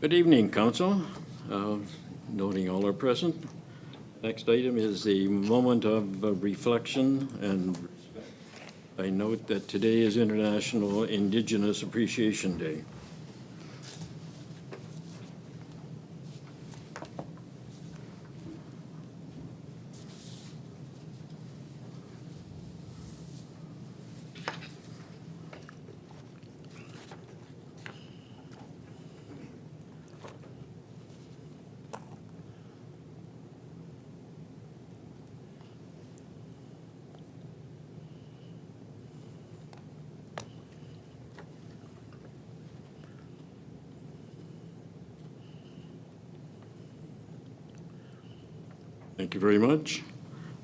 Good evening, Council. Noting all are present. Next item is the moment of reflection, and I note that today is International Indigenous Appreciation Day. Thank you very much.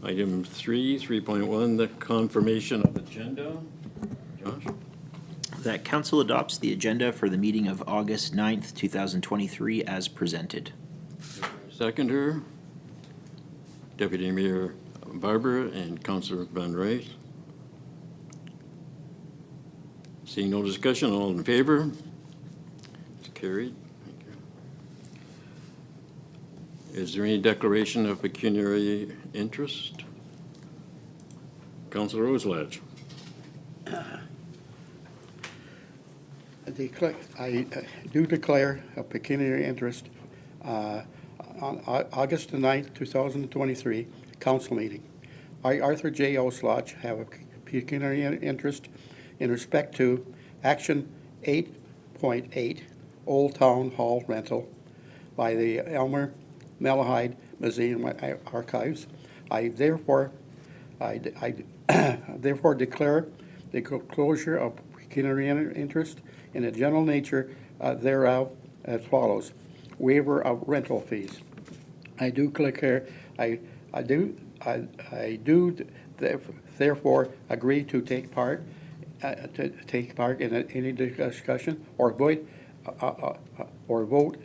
Item 3.1, the confirmation of agenda. Josh? That council adopts the agenda for the meeting of August 9th, 2023 as presented. Seconder, Deputy Mayor Barber and Councillor Van Rice. Seeing no discussion, all in favor? It's carried. Thank you. Is there any declaration of pecuniary interest? Councillor Roselach. I do declare a pecuniary interest on August the 9th, 2023, council meeting. I, Arthur J. Oslach, have a pecuniary interest in respect to Action 8.8, Old Town Hall rental by the Elmer Malahide Museum Archives. I therefore declare the closure of pecuniary interest in the general nature thereof as follows. Waiver of rental fees. I do therefore agree to take part in any discussion or vote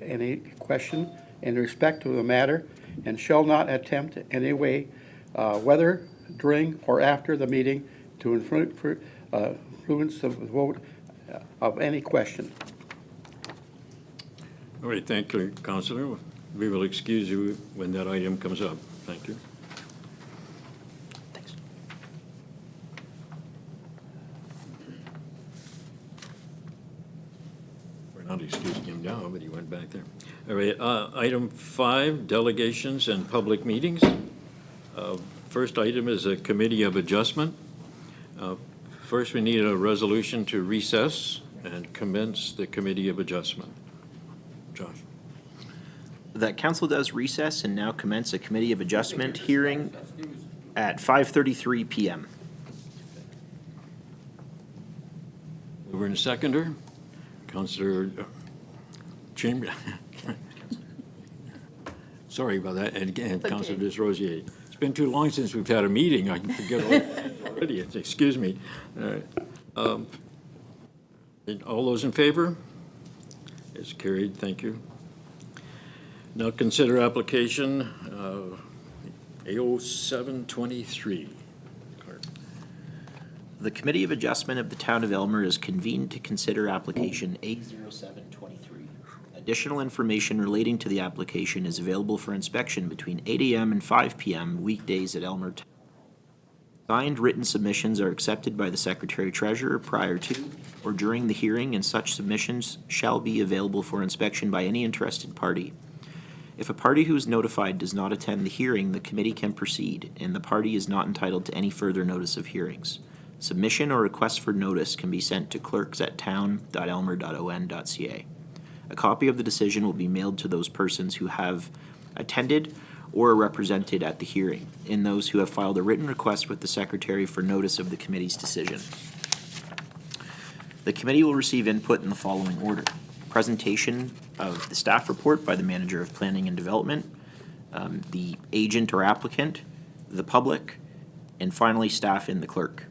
any question in respect to the matter, and shall not attempt in any way, whether during or after the meeting, to influence the vote of any question. All right, thank you, Councillor. We will excuse you when that item comes up. Thank you. Thanks. We're not excusing him now, but he went back there. All right, item 5, delegations and public meetings. First item is a committee of adjustment. First, we need a resolution to recess and commence the committee of adjustment. Josh. That council does recess and now commence a committee of adjustment hearing at 5:33 p.m. Mover and seconder, Councillor Chamber. Sorry about that, and again, Councillor Desrosiers. It's been too long since we've had a meeting. I can forget already. Excuse me. All right. All those in favor? It's carried. Thank you. Now consider application A0723. The Committee of Adjustment of the Town of Elmer is convened to consider application A0723. Additional information relating to the application is available for inspection between 8 a.m. and 5 p.m. weekdays at Elmer. Signed written submissions are accepted by the Secretary-Treasurer prior to or during the hearing, and such submissions shall be available for inspection by any interested party. If a party who is notified does not attend the hearing, the committee can proceed, and the party is not entitled to any further notice of hearings. Submission or request for notice can be sent to clerks@town.elmer.on.ca. A copy of the decision will be mailed to those persons who have attended or are represented at the hearing, and those who have filed a written request with the Secretary for notice of the committee's decision. The committee will receive input in the following order: presentation of the staff report by the Manager of Planning and Development, the agent or applicant, the public, and finally staff and the clerk.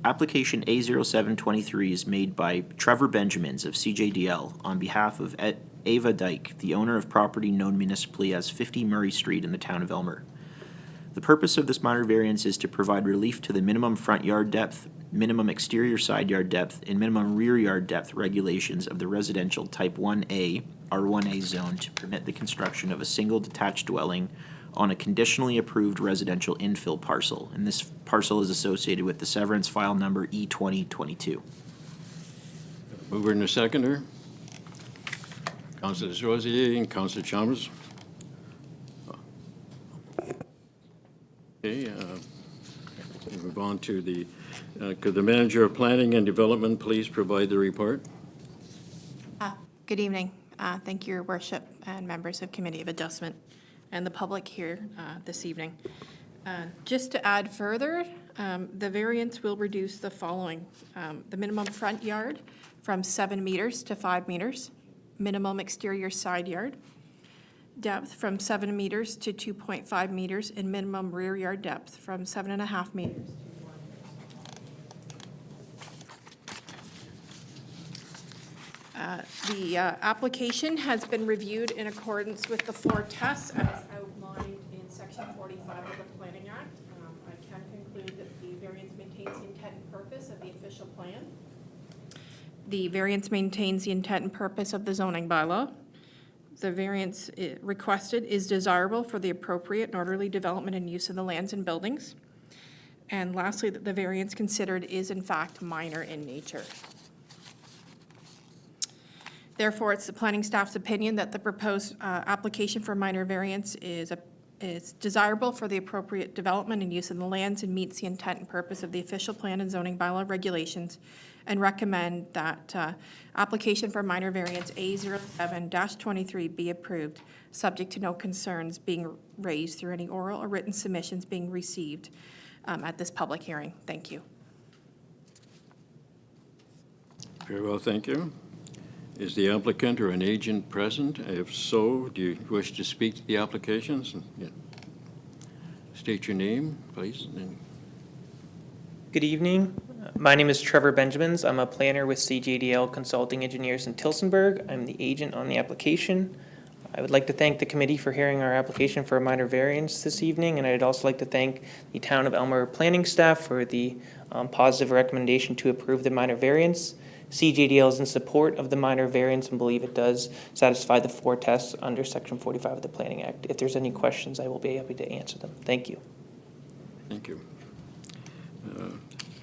Application A0723 is made by Trevor Benjamins of CJDL on behalf of Ava Dyke, the owner of property known municipally as 50 Murray Street in the town of Elmer. The purpose of this minor variance is to provide relief to the minimum front yard depth, minimum exterior side yard depth, and minimum rear yard depth regulations of the residential Type 1A R1A zone to permit the construction of a single detached dwelling on a conditionally approved residential infill parcel. And this parcel is associated with the severance file number E2022. Mover and a seconder. Councilor Rosier and Councilor Chalmers. Okay, we'll move on to the, could the Manager of Planning and Development please provide the report? Good evening. Thank you, Your Worship, and members of Committee of Adjustment and the public here this evening. Just to add further, the variance will reduce the following. The minimum front yard from 7 meters to 5 meters, minimum exterior side yard, depth from 7 meters to 2.5 meters, and minimum rear yard depth from 7.5 meters. The application has been reviewed in accordance with the 4 tests as outlined in Section 45 of the Planning Act. I can conclude that the variance maintains the intent and purpose of the official plan. The variance maintains the intent and purpose of the zoning bylaw. The variance requested is desirable for the appropriate and orderly development and use of the lands and buildings. And lastly, that the variance considered is in fact minor in nature. Therefore, it's the planning staff's opinion that the proposed application for minor variance is desirable for the appropriate development and use of the lands and meets the intent and purpose of the official plan and zoning bylaw regulations, and recommend that application for minor variance A07-23 be approved, subject to no concerns being raised through any oral or written submissions being received at this public hearing. Thank you. Very well, thank you. Is the applicant or an agent present? If so, do you wish to speak to the applications? Yeah. State your name, please. And Good evening. My name is Trevor Benjamins. I'm a planner with CJDL Consulting Engineers in Tilsonburg. I'm the agent on the application. I would like to thank the committee for hearing our application for a minor variance this evening, and I'd also like to thank the Town of Elmer planning staff for the positive recommendation to approve the minor variance. CJDL is in support of the minor variance and believe it does satisfy the 4 tests under Section 45 of the Planning Act. If there's any questions, I will be happy to answer them. Thank you. thank you.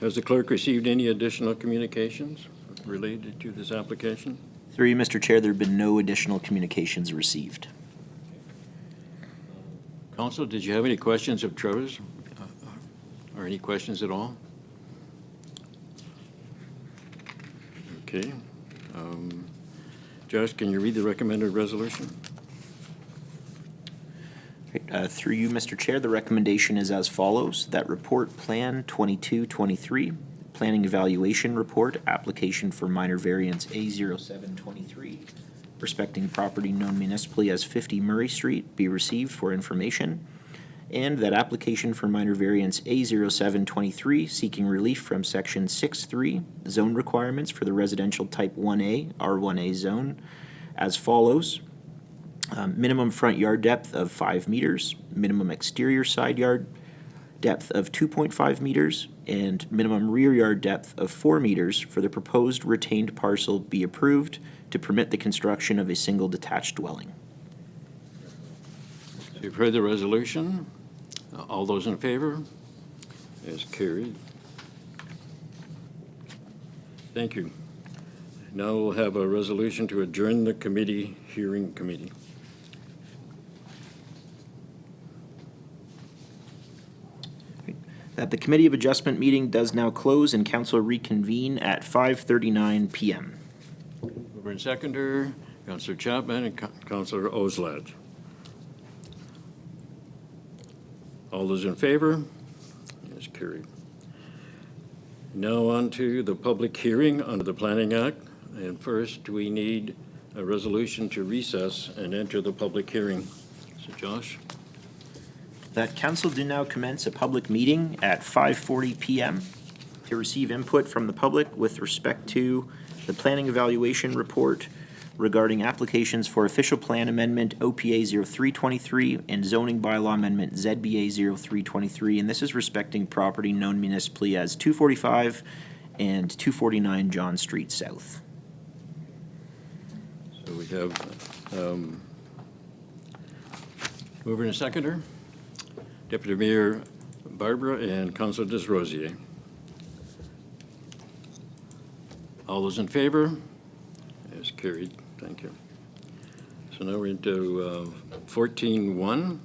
Has the clerk received any additional communications related to this application? Through you, Mr. Chair, there have been no additional communications received. Council, did you have any questions of Trevor's? Or any questions at all? Okay. Josh, can you read the recommended resolution? Through you, Mr. Chair, the recommendation is as follows: that report Plan 2223, Planning Evaluation Report, application for minor variance A0723, respecting property known municipally as 50 Murray Street, be received for information, and that application for minor variance A0723, seeking relief from Section 6.3 zone requirements for the residential type 1A, R1A zone, as follows. Minimum front yard depth of 5 meters, minimum exterior side yard depth of 2.5 meters, and minimum rear yard depth of 4 meters for the proposed retained parcel be approved to permit the construction of a single detached dwelling. You've heard the resolution. All those in favor? Is carried. Thank you. Now we'll have a resolution to adjourn the hearing committee. That the Committee of Adjustment meeting does now close and council reconvene at 5:39 p.m. Mover and seconder, Councillor Chapman and Councillor Oslad. All those in favor? Is carried. Now on to the public hearing under the Planning Act. And first, we need a resolution to recess and enter the public hearing. So Josh? That council do now commence a public meeting at 5:40 p.m. to receive input from the public with respect to the planning evaluation report regarding applications for official plan amendment OPA 0323 and zoning bylaw amendment ZBA 0323, and this is respecting property known municipally as 245 and 249 John Street South. So we have mover and seconder, Deputy Mayor Barbara and Councilor Desrosiers. All those in favor? Is carried. Thank you. So now we're into 14.1.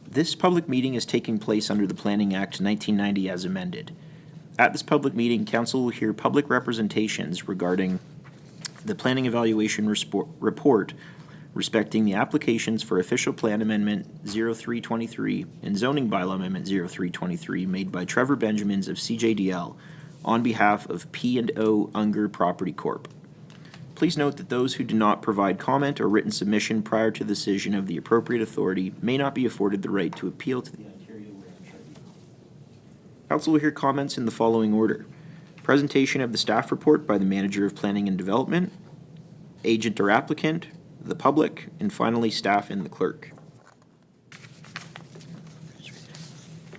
This public meeting is taking place under the Planning Act 1990 as amended. At this public meeting, council will hear public representations regarding the planning evaluation report respecting the applications for official plan amendment 0323 and zoning bylaw amendment 0323 made by Trevor Benjamins of CJDL on behalf of P&O Unger Property Corp. Please note that those who do not provide comment or written submission prior to the decision of the appropriate authority may not be afforded the right to appeal to the Ontario Land Tribunal. Council will hear comments in the following order: presentation of the staff report by the Manager of Planning and Development, agent or applicant, the public, and finally staff and the clerk.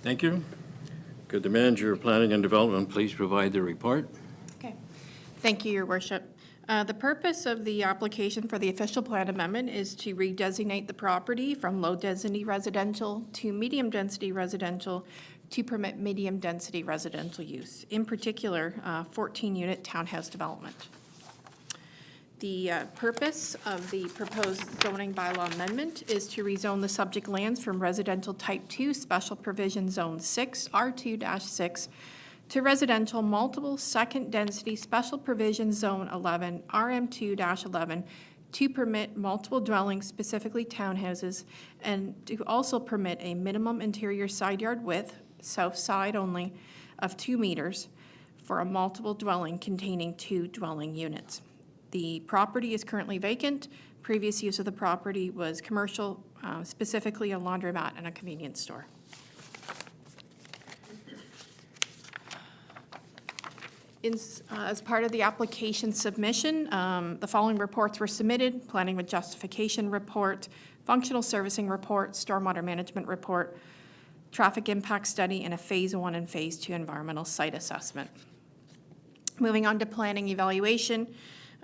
Thank you. Could the Manager of Planning and Development please provide the report? Okay. Thank you, Your Worship. The purpose of the application for the official plan amendment is to redesignate the property from low-density residential to medium-density residential to permit medium-density residential use, in particular, 14-unit townhouse development. The purpose of the proposed zoning bylaw amendment is to rezone the subject lands from residential type 2 special provision zone 6, R2-6, to residential multiple second density special provision zone 11, RM2-11, to permit multiple dwellings, specifically townhouses, and to also permit a minimum interior side yard width, south side only, of 2 meters for a multiple dwelling containing 2 dwelling units. The property is currently vacant. Previous use of the property was commercial, specifically a laundromat and a convenience store. As part of the application submission, the following reports were submitted: planning with justification report, functional servicing report, stormwater management report, traffic impact study, and a phase 1 and phase 2 environmental site assessment. Moving on to planning evaluation,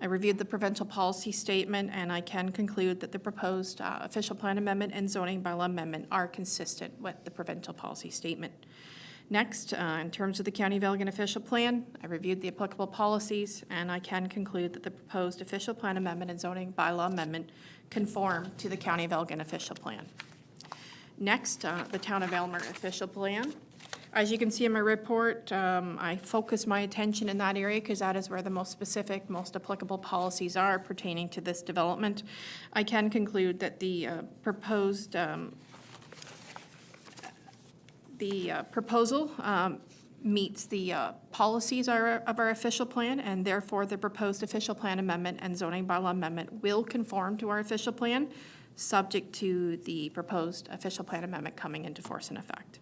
I reviewed the provincial policy statement, and I can conclude that the proposed official plan amendment and zoning bylaw amendment are consistent with the provincial policy statement. Next, in terms of the County of Elgin official plan, I reviewed the applicable policies, and I can conclude that the proposed official plan amendment and zoning bylaw amendment conform to the County of Elgin official plan. Next, the Town of Aylmer official plan. As you can see in my report, I focus my attention in that area because that is where the most specific, most applicable policies are pertaining to this development. I can conclude that the proposal meets the policies of our official plan, and therefore the proposed official plan amendment and zoning bylaw amendment will conform to our official plan, subject to the proposed official plan amendment coming into force and effect.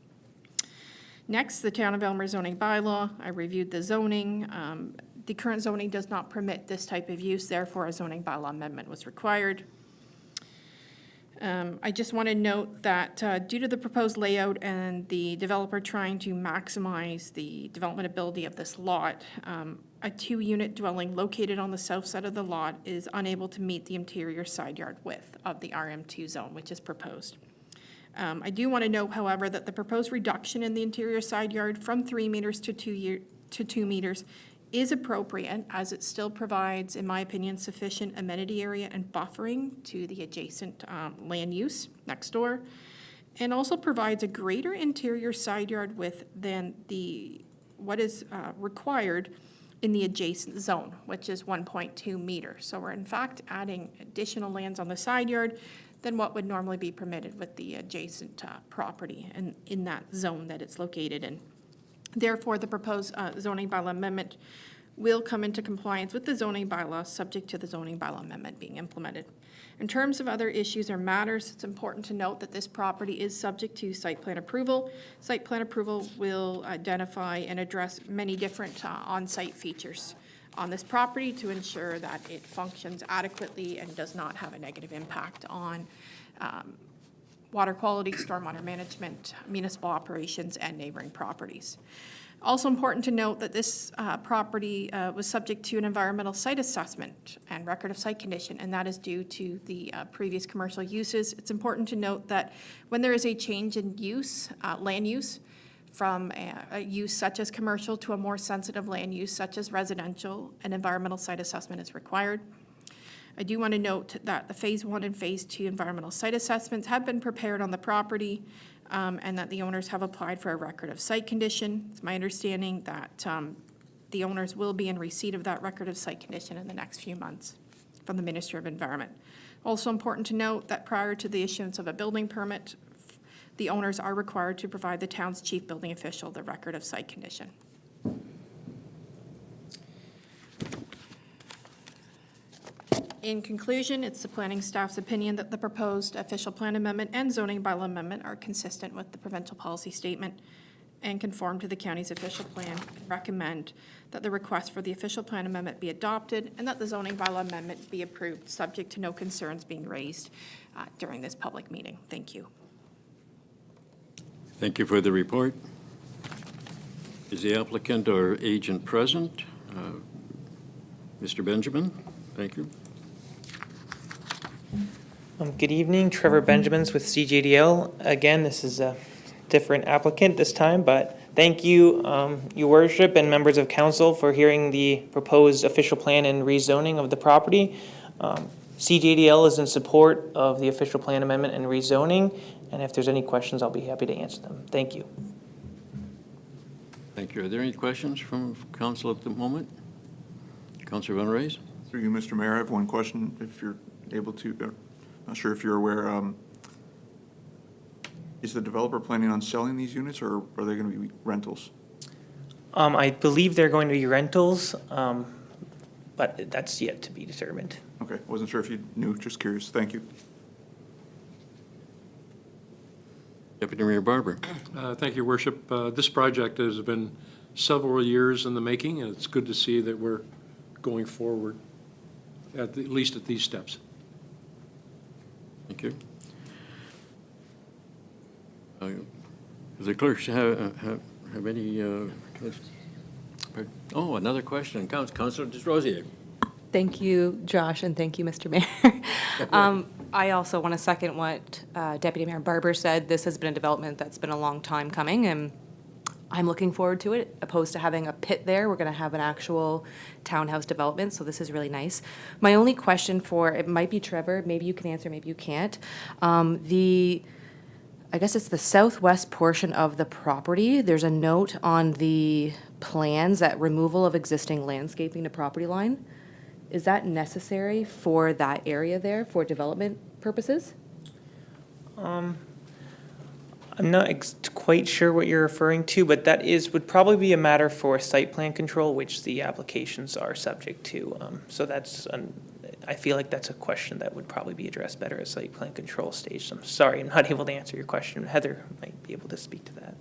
Next, the Town of Aylmer zoning bylaw. I reviewed the zoning. The current zoning does not permit this type of use, therefore a zoning bylaw amendment was required. I just want to note that due to the proposed layout and the developer trying to maximize the development ability of this lot, a 2-unit dwelling located on the south side of the lot is unable to meet the interior side yard width of the RM2 zone, which is proposed. I do want to note, however, that the proposed reduction in the interior side yard from 3 meters to 2 meters is appropriate, as it still provides, in my opinion, sufficient amenity area and buffering to the adjacent land use next door, and also provides a greater interior side yard width than what is required in the adjacent zone, which is 1.2 meters. So we're in fact adding additional lands on the side yard than what would normally be permitted with the adjacent property and in that zone that it's located in. Therefore, the proposed zoning bylaw amendment will come into compliance with the zoning bylaw, subject to the zoning bylaw amendment being implemented. In terms of other issues or matters, it's important to note that this property is subject to site plan approval. Site plan approval will identify and address many different on-site features on this property to ensure that it functions adequately and does not have a negative impact on water quality, stormwater management, municipal operations, and neighboring properties. Also important to note that this property was subject to an environmental site assessment and record of site condition, and that is due to the previous commercial uses. It's important to note that when there is a change in use, land use, from a use such as commercial to a more sensitive land use such as residential, an environmental site assessment is required. I do want to note that the Phase 1 and Phase 2 environmental site assessments have been prepared on the property, and that the owners have applied for a record of site condition. It's my understanding that the owners will be in receipt of that record of site condition in the next few months from the Ministry of Environment. Also important to note that prior to the issuance of a building permit, the owners are required to provide the town's chief building official the record of site condition. In conclusion, it's the planning staff's opinion that the proposed official plan amendment and zoning bylaw amendment are consistent with the provincial policy statement and conform to the county's official plan. Recommend that the request for the official plan amendment be adopted and that the zoning bylaw amendment be approved, subject to no concerns being raised during this public meeting. Thank you. Thank you for the report. Is the applicant or agent present? Mr. Benjamin, thank you. Good evening, Trevor Benjamins with CJDL. Again, this is a different applicant this time, but thank you, Your Worship and members of council, for hearing the proposed official plan and rezoning of the property. CJDL is in support of the official plan amendment and rezoning, and if there's any questions, I'll be happy to answer them. Thank you. Thank you. Are there any questions from council at the moment? Councilor Van Raes? Through you, Mr. Mayor, I have one question, if you're able to, not sure if you're aware, is the developer planning on selling these units, or are they going to be rentals? I believe they're going to be rentals, but that's yet to be determined. Okay, wasn't sure if you knew, just curious. Thank you. Deputy Mayor Barber? Thank you, Worship. This project has been several years in the making, and it's good to see that we're going forward, at least at these steps. Thank you. Does the clerk have any questions? Oh, another question. Councilor Desrosiers. Thank you, Josh, and thank you, Mr. Mayor. I also want to second what Deputy Mayor Barber said. This has been a development that's been a long time coming, and I'm looking forward to it. Opposed to having a pit there, we're going to have an actual townhouse development, so this is really nice. My only question it might be Trevor, maybe you can answer, maybe you can't. I guess it's the southwest portion of the property. There's a note on the plans that removal of existing landscaping to property line. Is that necessary for that area there for development purposes? I'm not quite sure what you're referring to, but that would probably be a matter for site plan control, which the applications are subject to. So I feel like that's a question that would probably be addressed better at site plan control stage. So I'm sorry, I'm not able to answer your question. Heather might be able to speak to that.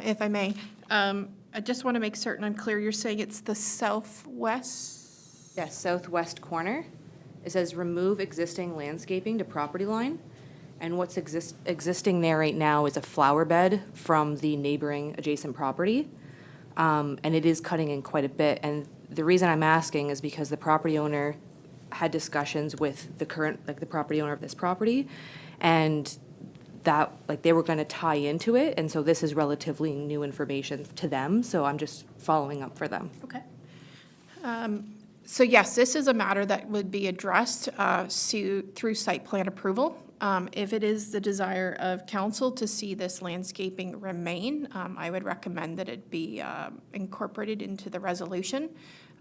If I may, I just want to make certain I'm clear. You're saying it's the southwest? Yes, southwest corner. It says remove existing landscaping to property line. And what's existing there right now is a flower bed from the neighboring adjacent property. And it is cutting in quite a bit. And the reason I'm asking is because the property owner had discussions with the property owner of this property, and that, they were going to tie into it. And so this is relatively new information to them. So I'm just following up for them. Okay. So yes, this is a matter that would be addressed through site plan approval. If it is the desire of council to see this landscaping remain, I would recommend that it be incorporated into the resolution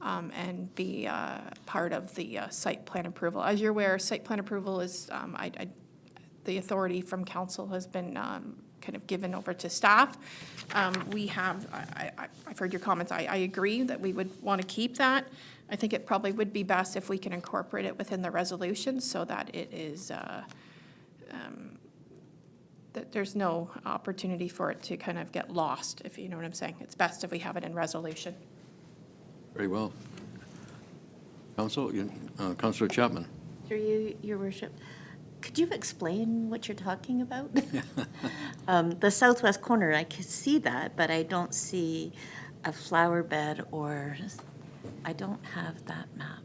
and be part of the site plan approval. As you're aware, site plan approval is, the authority from council has been kind of given over to staff. I've heard your comments. I agree that we would want to keep that. I think it probably would be best if we can incorporate it within the resolution so that it is, that there's no opportunity for it to kind of get lost, if you know what I'm saying. It's best if we have it in resolution. Very well. Councilor Chapman. Through you, Your Worship. Could you explain what you're talking about? The southwest corner, I can see that, but I don't see a flower bed or, I don't have that map.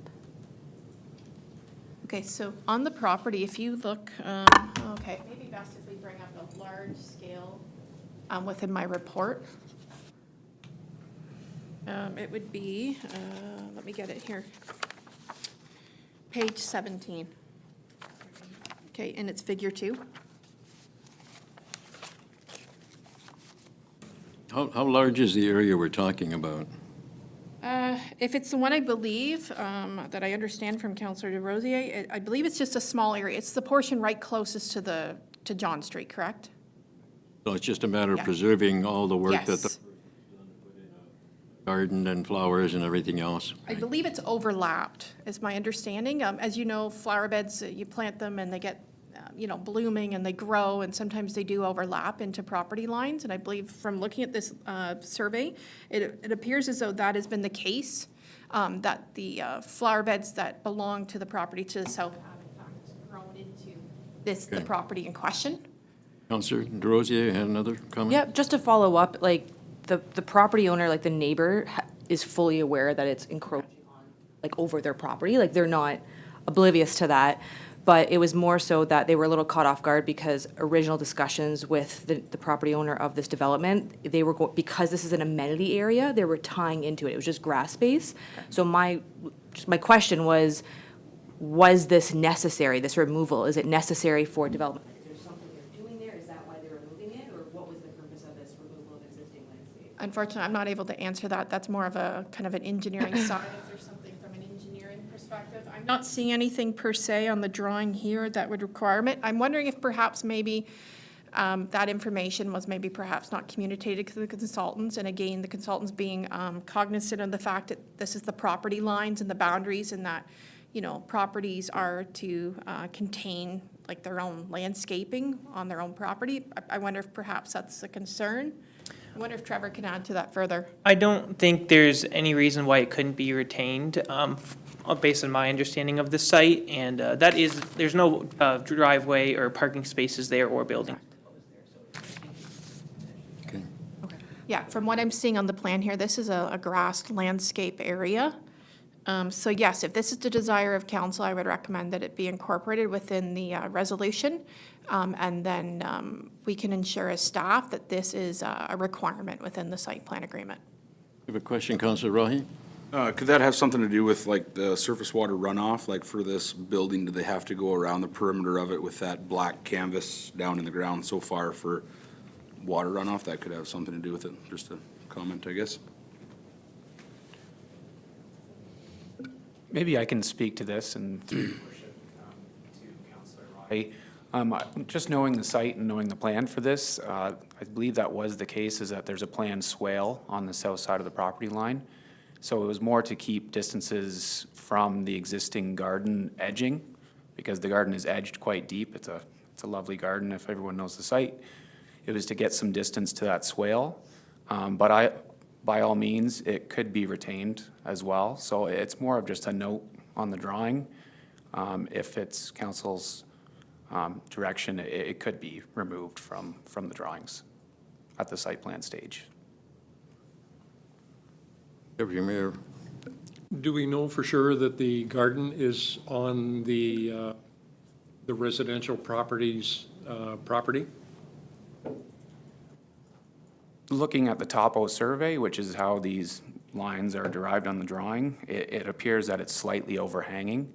Okay, so on the property, if you look, okay, maybe best if we bring up a large scale within my report. It would be, let me get it here. Page 17. Okay, and it's figure 2. How large is the area we're talking about? If it's the one I believe, that I understand from Councillor DeRosier, I believe it's just a small area. It's the portion right closest to John Street, correct? So it's just a matter of Yeah. preserving all the work that the Yes. garden and flowers and everything else? I believe it's overlapped, is my understanding. As you know, flower beds, you plant them and they get, blooming and they grow, and sometimes they do overlap into property lines. And I believe from looking at this survey, it appears as though that has been the case, that the flower beds that belong to the property to the south have in fact grown into the Okay. property in question. Councillor DeRosier had another comment? Yeah, just to follow up, like, the property owner, like the neighbor, is fully aware that it's encroaching on, like, over their property, like, they're not oblivious to that. But it was more so that they were a little caught off guard because original discussions with the property owner of this development, they were, because this is an amenity area, they were tying into it, it was just grass space. So my question was this necessary, this removal, is it necessary for development? Is there something they're doing there, is that why they're removing it, or what was the purpose of this removal of existing landscape? Unfortunately, I'm not able to answer that. That's more of a kind of an engineering side, if there's something from an engineering perspective. I'm not seeing anything per se on the drawing here that would require it. I'm wondering if perhaps maybe that information was maybe perhaps not communicated to the consultants. And again, the consultants being cognizant of the fact that this is the property lines and the boundaries, and that, properties are to contain like their own landscaping on their own property. I wonder if perhaps that's a concern. I wonder if Trevor can add to that further. I don't think there's any reason why it couldn't be retained, based on my understanding of the site, and there's no driveway or parking spaces there or building. Okay. Yeah, from what I'm seeing on the plan here, this is a grassed landscape area. So yes, if this is the desire of council, I would recommend that it be incorporated within the resolution. And then we can ensure as staff that this is a requirement within the site plan agreement. You have a question, Councillor Rahi? Could that have something to do with like the surface water runoff? Like for this building, do they have to go around the perimeter of it with that black canvas down in the ground so far for water runoff? That could have something to do with it. Just a comment, I guess. Maybe I can speak to this and through your worship to Councillor Rahi. Just knowing the site and knowing the plan for this, I believe that was the case, is that there's a planned swale on the south side of the property line. So it was more to keep distances from the existing garden edging, because the garden is edged quite deep. It's a lovely garden if everyone knows the site. It was to get some distance to that swale. But by all means, it could be retained as well. So it's more of just a note on the drawing. If it's council's direction, it could be removed from the drawings at the site plan stage. Deputy Mayor, Do we know for sure that the garden is on the residential property's property? Looking at the topo survey, which is how these lines are derived on the drawing, it appears that it's slightly overhanging.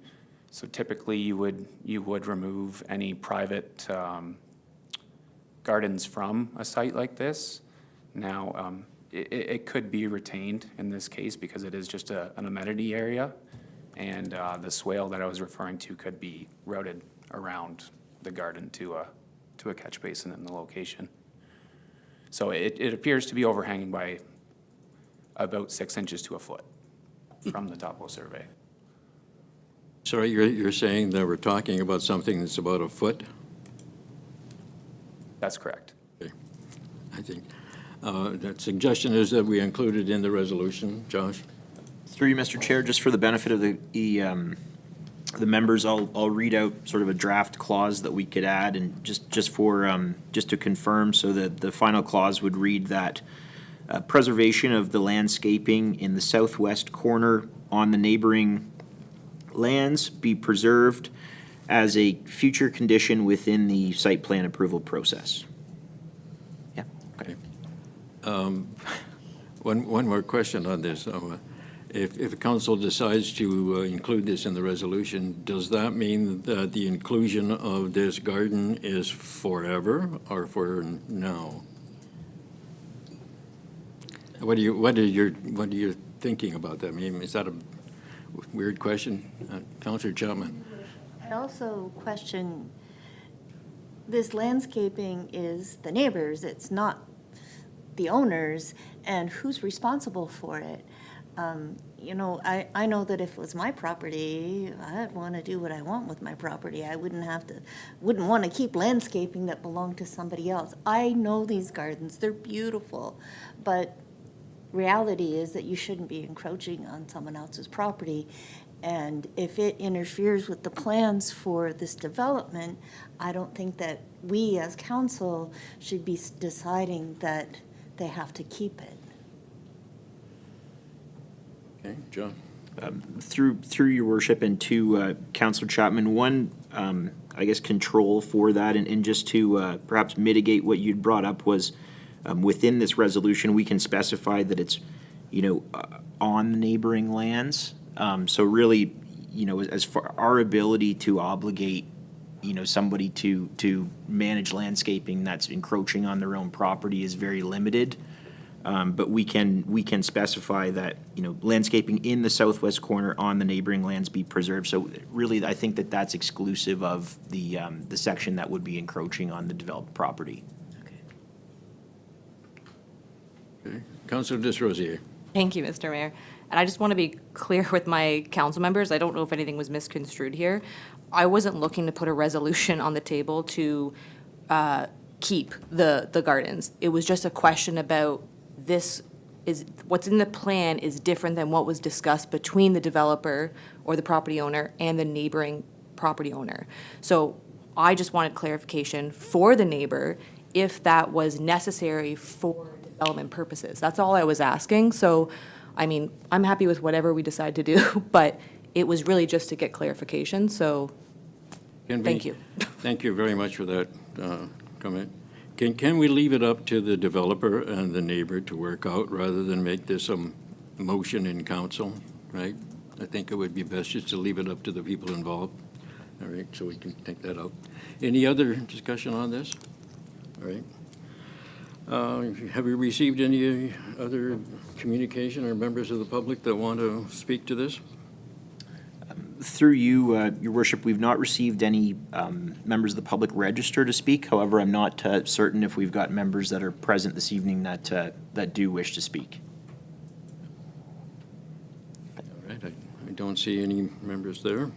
So typically, you would remove any private gardens from a site like this. Now, it could be retained in this case because it is just an amenity area, and the swale that I was referring to could be routed around the garden to a catch basin in the location. So it appears to be overhanging by about 6 inches to a foot from the topo survey. sorry, you're saying that we're talking about something that's about a foot? That's correct. Okay. I think that suggestion is that we include it in the resolution. Josh? Through you, Mr. Chair, just for the benefit of the the members, I'll read out sort of a draft clause that we could add, and just to confirm, so that the final clause would read that preservation of the landscaping in the southwest corner on the neighboring lands be preserved as a future condition within the site plan approval process. Yeah, okay. One more question on this. If council decides to include this in the resolution, does that mean that the inclusion of this garden is forever or for now? What are you thinking about that? I mean, is that a weird question? Councillor Chapman? I also question, this landscaping is the neighbors, it's not the owners, and who's responsible for it? You know, I know that if it was my property, I'd want to do what I want with my property. I wouldn't want to keep landscaping that belonged to somebody else. I know these gardens, they're beautiful, but reality is that you shouldn't be encroaching on someone else's property. And if it interferes with the plans for this development, I don't think that we as council should be deciding that they have to keep it. Okay, John? Through your worship, and to Councillor Chapman, one, I guess, control for that, and just to perhaps mitigate what you'd brought up was, within this resolution, we can specify that it's, on the neighboring lands. So really, as far our ability to obligate, somebody to manage landscaping that's encroaching on their own property is very limited. But we can specify that, landscaping in the southwest corner on the neighboring lands be preserved. So really, I think that that's exclusive of the section that would be encroaching on the developed property. Okay. Councillor Desrosiers? Thank you, Mr. Mayor. And I just want to be clear with my council members. I don't know if anything was misconstrued here. I wasn't looking to put a resolution on the table to keep the gardens. It was just a question about what's in the plan is different than what was discussed between the developer or the property owner and the neighboring property owner. So I just wanted clarification for the neighbor if that was necessary for development purposes. That's all I was asking. So, I mean, I'm happy with whatever we decide to do, but it was really just to get clarification, so thank you. Thank you very much for that comment. Can we leave it up to the developer and the neighbor to work out rather than make this a motion in council, right? I think it would be best just to leave it up to the people involved. All right, so we can take that out. Any other discussion on this? All right. Have you received any other communication or members of the public that want to speak to this? Through you, Your Worship, we've not received any members of the public register to speak. However, I'm not certain if we've got members that are present this evening that do wish to speak. All right, I don't see any members there.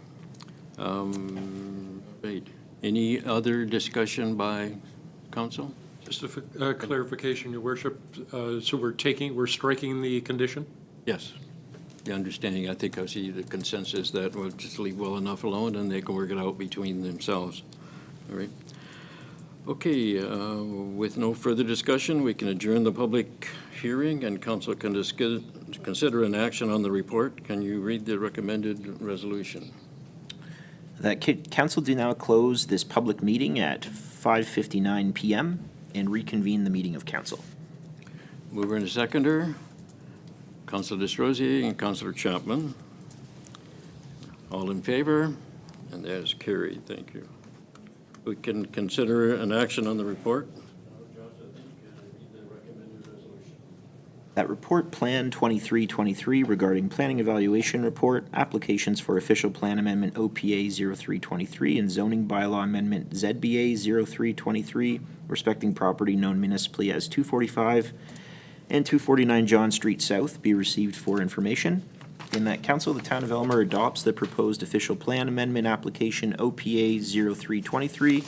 Right. Any other discussion by council? Just a clarification, Your Worship. So we're striking the condition? Yes. The understanding, I think I see the consensus that we'll just leave well enough alone and they can work it out between themselves. All right. Okay, with no further discussion, we can adjourn the public hearing and council can consider an action on the report. Can you read the recommended resolution? That council do now close this public meeting at 5:59 p.m. and reconvene the meeting of council. Mover and seconder, Councillor Desrosiers and Councillor Chapman. All in favor? And that is carried. Thank you. We can consider an action on the report. That report, Plan 2323, regarding planning evaluation report, applications for official plan amendment OPA 0323 and zoning bylaw amendment ZBA 0323, respecting property known municipally as 245 and 249 John Street South, be received for information. In that council, the town of Elmer adopts the proposed official plan amendment application OPA 0323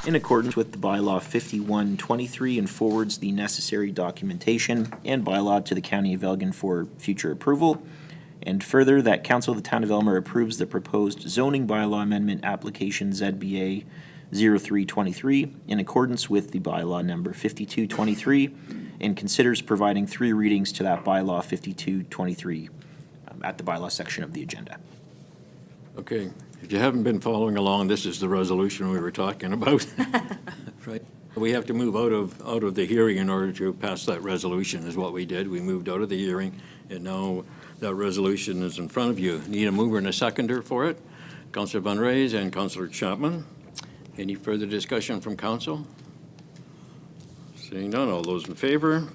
in accordance with the bylaw 5123 and forwards the necessary documentation and bylaw to the County of Elgin for future approval. And further, that Council of the Town of Elmer approves the proposed zoning bylaw amendment application ZBA 0323 in accordance with the bylaw number 5223 and considers providing 3 readings to that bylaw 5223 at the bylaw section of the agenda. Okay, if you haven't been following along, this is the resolution we were talking about. Right. We have to move out of the hearing in order to pass that resolution, is what we did. We moved out of the hearing, and now that resolution is in front of you. Need a mover and a seconder for it. Councillor Van Raes and Councillor Chapman. Any further discussion from council? Seeing none, all those in favor?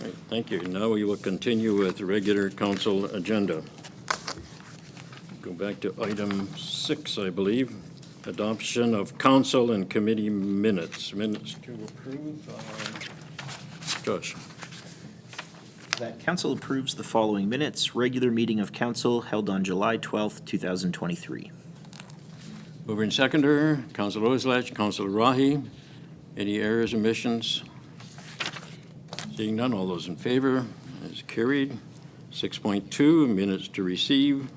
Right, thank you. Now we will continue with the regular council agenda. Go back to item 6, I believe. Adoption of council and committee minutes. Minutes to approve. Josh. That council approves the following minutes. Regular meeting of council held on July 12th, 2023. Mover and seconder, Councillor Oslach, Councillor Rahi. Any errors, omissions? Seeing none, all those in favor is carried. 6.2, minutes to receive.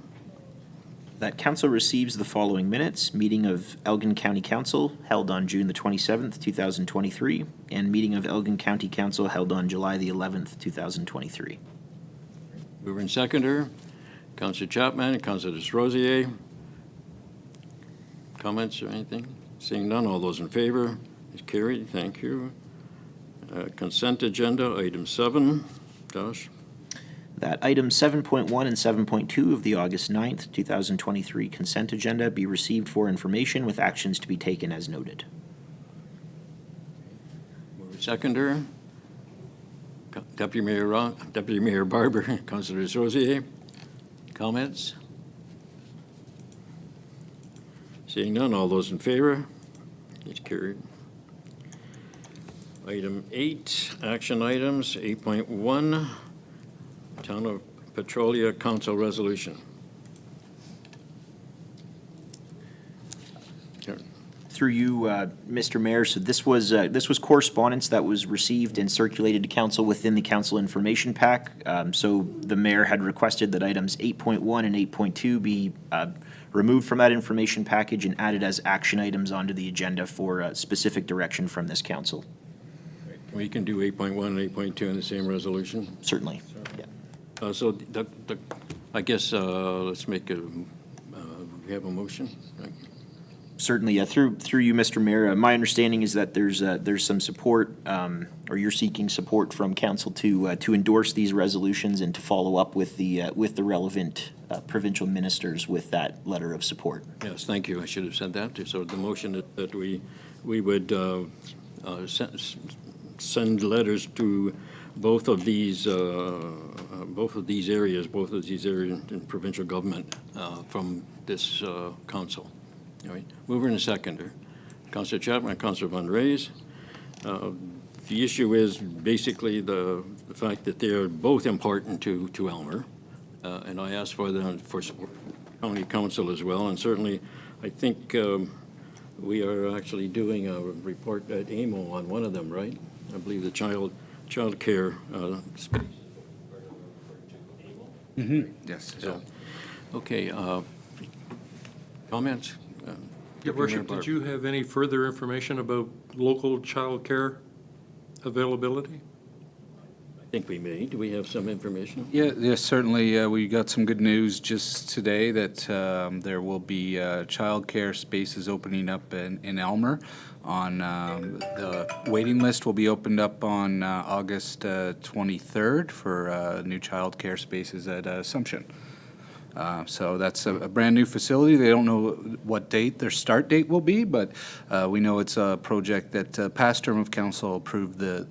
That council receives the following minutes. Meeting of Elgin County Council held on June the 27th, 2023, and meeting of Elgin County Council held on July the 11th, 2023. Mover and seconder, Councillor Chapman and Councillor Desrosiers. Comments or anything? Seeing none, all those in favor is carried. Thank you. Consent agenda, item 7. Josh? That item 7.1 and 7.2 of the August 9th, 2023 consent agenda be received for information with actions to be taken as noted. Mover seconder, Deputy Mayor Barber, Councillor Desrosiers. Comments? Seeing none, all those in favor? It's carried. Item 8, action items, 8.1, Town of Petrolia Council Resolution. Through you, Mr. Mayor, so this was correspondence that was received and circulated to council within the council information pack. So the mayor had requested that items 8.1 and 8.2 be removed from that information package and added as action items onto the agenda for specific direction from this council. We can do 8.1 and 8.2 in the same resolution. Certainly. Yeah. So I guess let's make we have a motion. Certainly, yeah. Through you, Mr. Mayor, my understanding is that there's some support, or you're seeking support from council to endorse these resolutions and to follow up with the relevant provincial ministers with that letter of support. Yes, thank you. I should have said that. So the motion that we would send letters to both of these areas in provincial government from this council. All right, mover and a seconder. Councillor Chapman and Councillor Van Raes. The issue is basically the fact that they are both important to Elmer, and I asked for support from county council as well, and certainly I think we are actually doing a report at AMO on one of them, right? I believe the child care space. Yes. So, okay, comments? Your Worship, did you have any further information about local childcare availability? I think we may. Do we have some information? Yeah, yes, certainly. We got some good news just today that there will be childcare spaces opening up in Elmer. On the waiting list will be opened up on August 23rd for new childcare spaces at Assumption. So that's a brand-new facility. They don't know what date their start date will be, but we know it's a project that past term of council approved the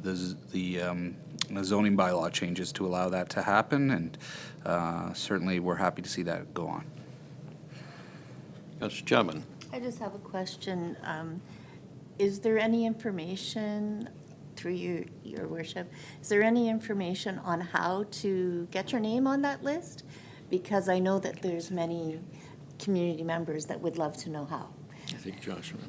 zoning bylaw changes to allow that to happen, and certainly we're happy to see that go on. Councillor Chapman. I just have a question. Is there any information, through your worship, is there any information on how to get your name on that list? Because I know that there's many community members that would love to know how. I think Joshua.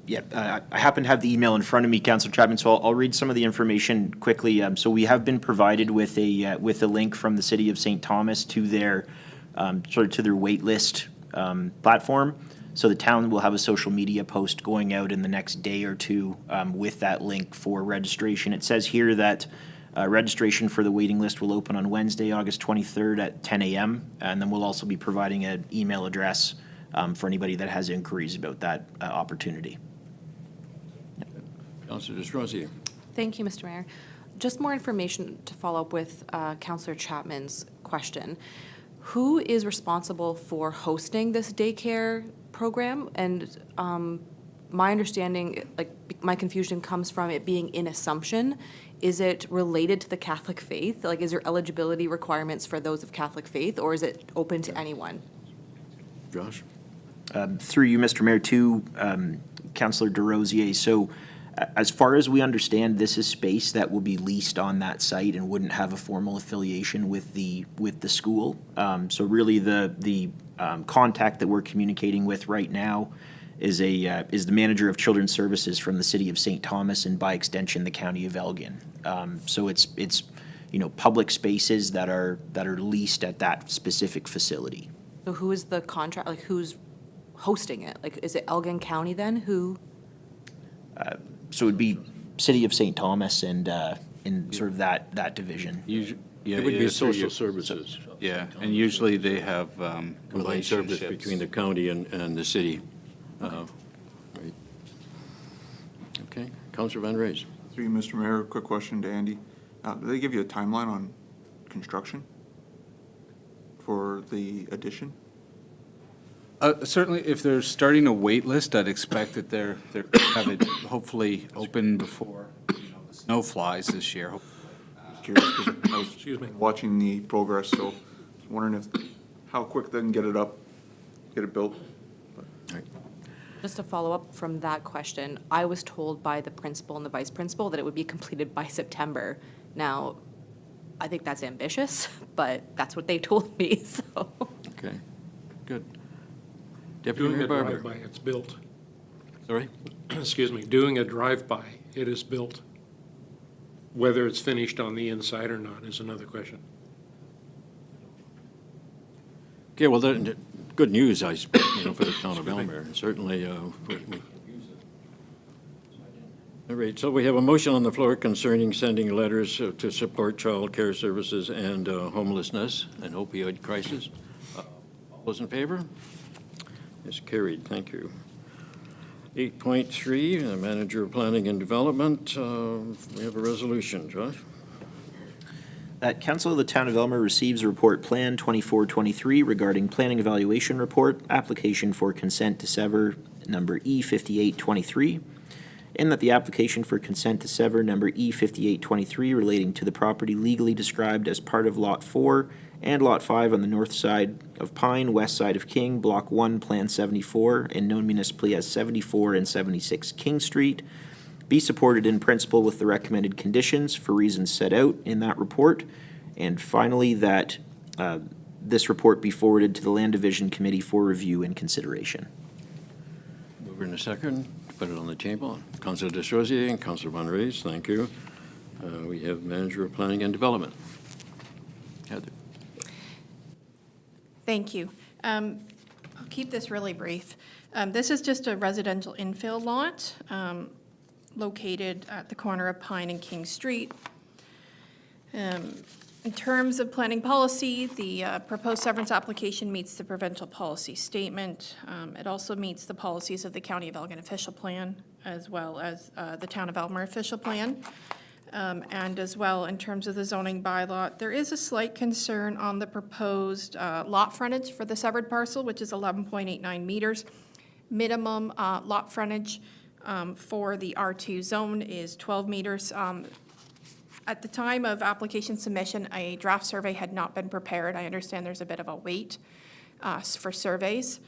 I happen to have the email in front of me, Councillor Chapman, so I'll read some of the information quickly. So we have been provided with a link from the City of St. Thomas to their, to their wait list platform. So the town will have a social media post going out in the next day or two with that link for registration. It says here that registration for the waiting list will open on Wednesday, August 23rd at 10 a.m. And then we'll also be providing an email address for anybody that has inquiries about that opportunity. Councillor Desrosiers. Thank you, Mr. Mayor. Just more information to follow up with Councillor Chapman's question. Who is responsible for hosting this daycare program? And my understanding, my confusion comes from it being in Assumption. Is it related to the Catholic faith? Like, is there eligibility requirements for those of Catholic faith, or is it open to anyone? Josh? Through you, Mr. Mayor, to Councillor Desrosiers. So as far as we understand, this is space that will be leased on that site and wouldn't have a formal affiliation with the school. So really the contact that we're communicating with right now is the manager of children's services from the City of St. Thomas and by extension the County of Elgin. So it's public spaces that are leased at that specific facility. So who is the contract, who's hosting it? Is it Elgin County then? Who? So it would be City of St. Thomas and in sort of that division. It would be social services. Yeah, and usually they have Combined service relationships. between the county and the city. Right. Okay, Councillor Van Raes. Through you, Mr. Mayor, quick question to Andy. Do they give you a timeline on construction for the addition? Certainly, if they're starting a wait list, I'd expect that they're have it hopefully open before the snow flies this year. Just curious, 'cause I was Excuse me. watching the progress, so I was wondering how quick they can get it up, get it built. Just to follow up from that question, I was told by the principal and the vice principal that it would be completed by September. Now, I think that's ambitious, but that's what they told me, so. Okay, good. Deputy Doing Mayor a Barber. drive-by, it's built. Sorry? Excuse me, doing a drive-by, it is built. Whether it's finished on the inside or not is another question. Okay, well, good news, I suppose, for the town of Elmer. Certainly, we can use it. All right, so we have a motion on the floor concerning sending letters to support child care services and homelessness and opioid crisis. All those in favor? It's carried, thank you. 8.3, Manager of Planning and Development. We have a resolution, Josh. That Council of the Town of Elmer receives a report Plan 2423 regarding Planning Evaluation Report, application for consent to sever number E5823, and that the application for consent to sever number E5823 relating to the property legally described as part of Lot 4 and Lot 5 on the north side of Pine, west side of King, Block 1, Plan 74, and known municipally as 74 and 76 King Street, be supported in principle with the recommended conditions for reasons set out in that report. And finally, that this report be forwarded to the Land Division Committee for review and consideration. Mover in a second, put it on the table. Councillor Desrosiers and Councillor Van Raes, thank you. We have Manager of Planning and Development. Heather. Thank you. I'll keep this really brief. This is just a residential infill lot located at the corner of Pine and King Street. In terms of planning policy, the proposed severance application meets the provincial policy statement. It also meets the policies of the County of Elgin official plan, as well as the Town of Elmer official plan. And as well, in terms of the zoning bylaw, there is a slight concern on the proposed lot frontage for the severed parcel, which is 11.89 meters. Minimum lot frontage for the R2 zone is 12 meters. At the time of application submission, a draft survey had not been prepared. I understand there's a bit of a wait for surveys.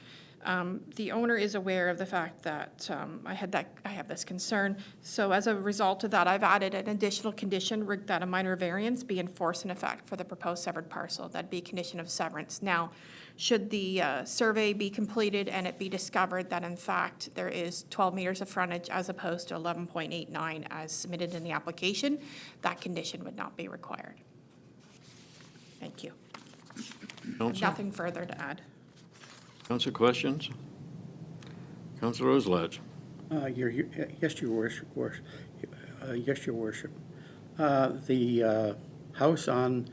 The owner is aware of the fact that I have this concern. So as a result of that, I've added an additional condition that a minor variance be enforced in effect for the proposed severed parcel. That'd be a condition of severance. Now, should the survey be completed and it be discovered that in fact there is 12 meters of frontage as opposed to 11.89 as submitted in the application, that condition would not be required. Thank you. Council? Nothing further to add. Council questions? Council Roselach? Yes, Your Worship. Yes, Your Worship. The house on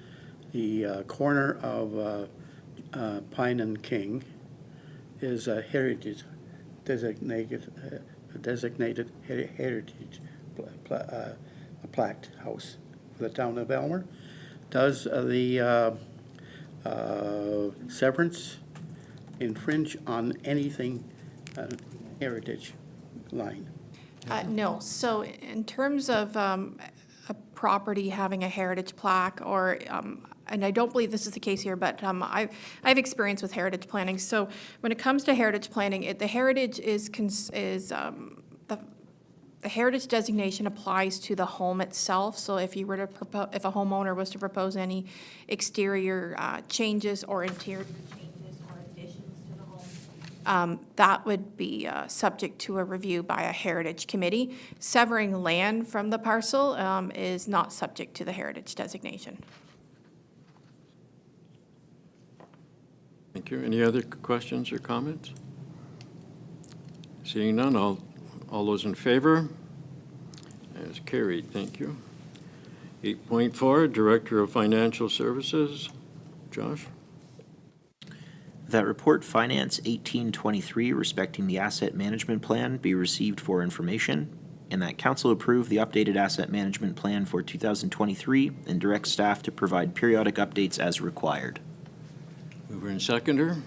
the corner of Pine and King is a heritage designated heritage plaqued house for the town of Elmer. Does the severance infringe on anything heritage line? No. So in terms of a property having a heritage plaque or, and I don't believe this is the case here, but I have experience with heritage planning. So when it comes to heritage planning, the heritage the heritage designation applies to the home itself. So if you were to if a homeowner was to propose any exterior changes or interior changes or additions to the home, that would be subject to a review by a heritage committee. Severing land from the parcel is not subject to the heritage designation. Thank you. Any other questions or comments? Seeing none, all those in favor? As carried, thank you. 8.4, Director of Financial Services, Josh? That report, Finance 1823, respecting the asset management plan, be received for information, and that council approve the updated asset management plan for 2023 and direct staff to provide periodic updates as required. Mover and seconder.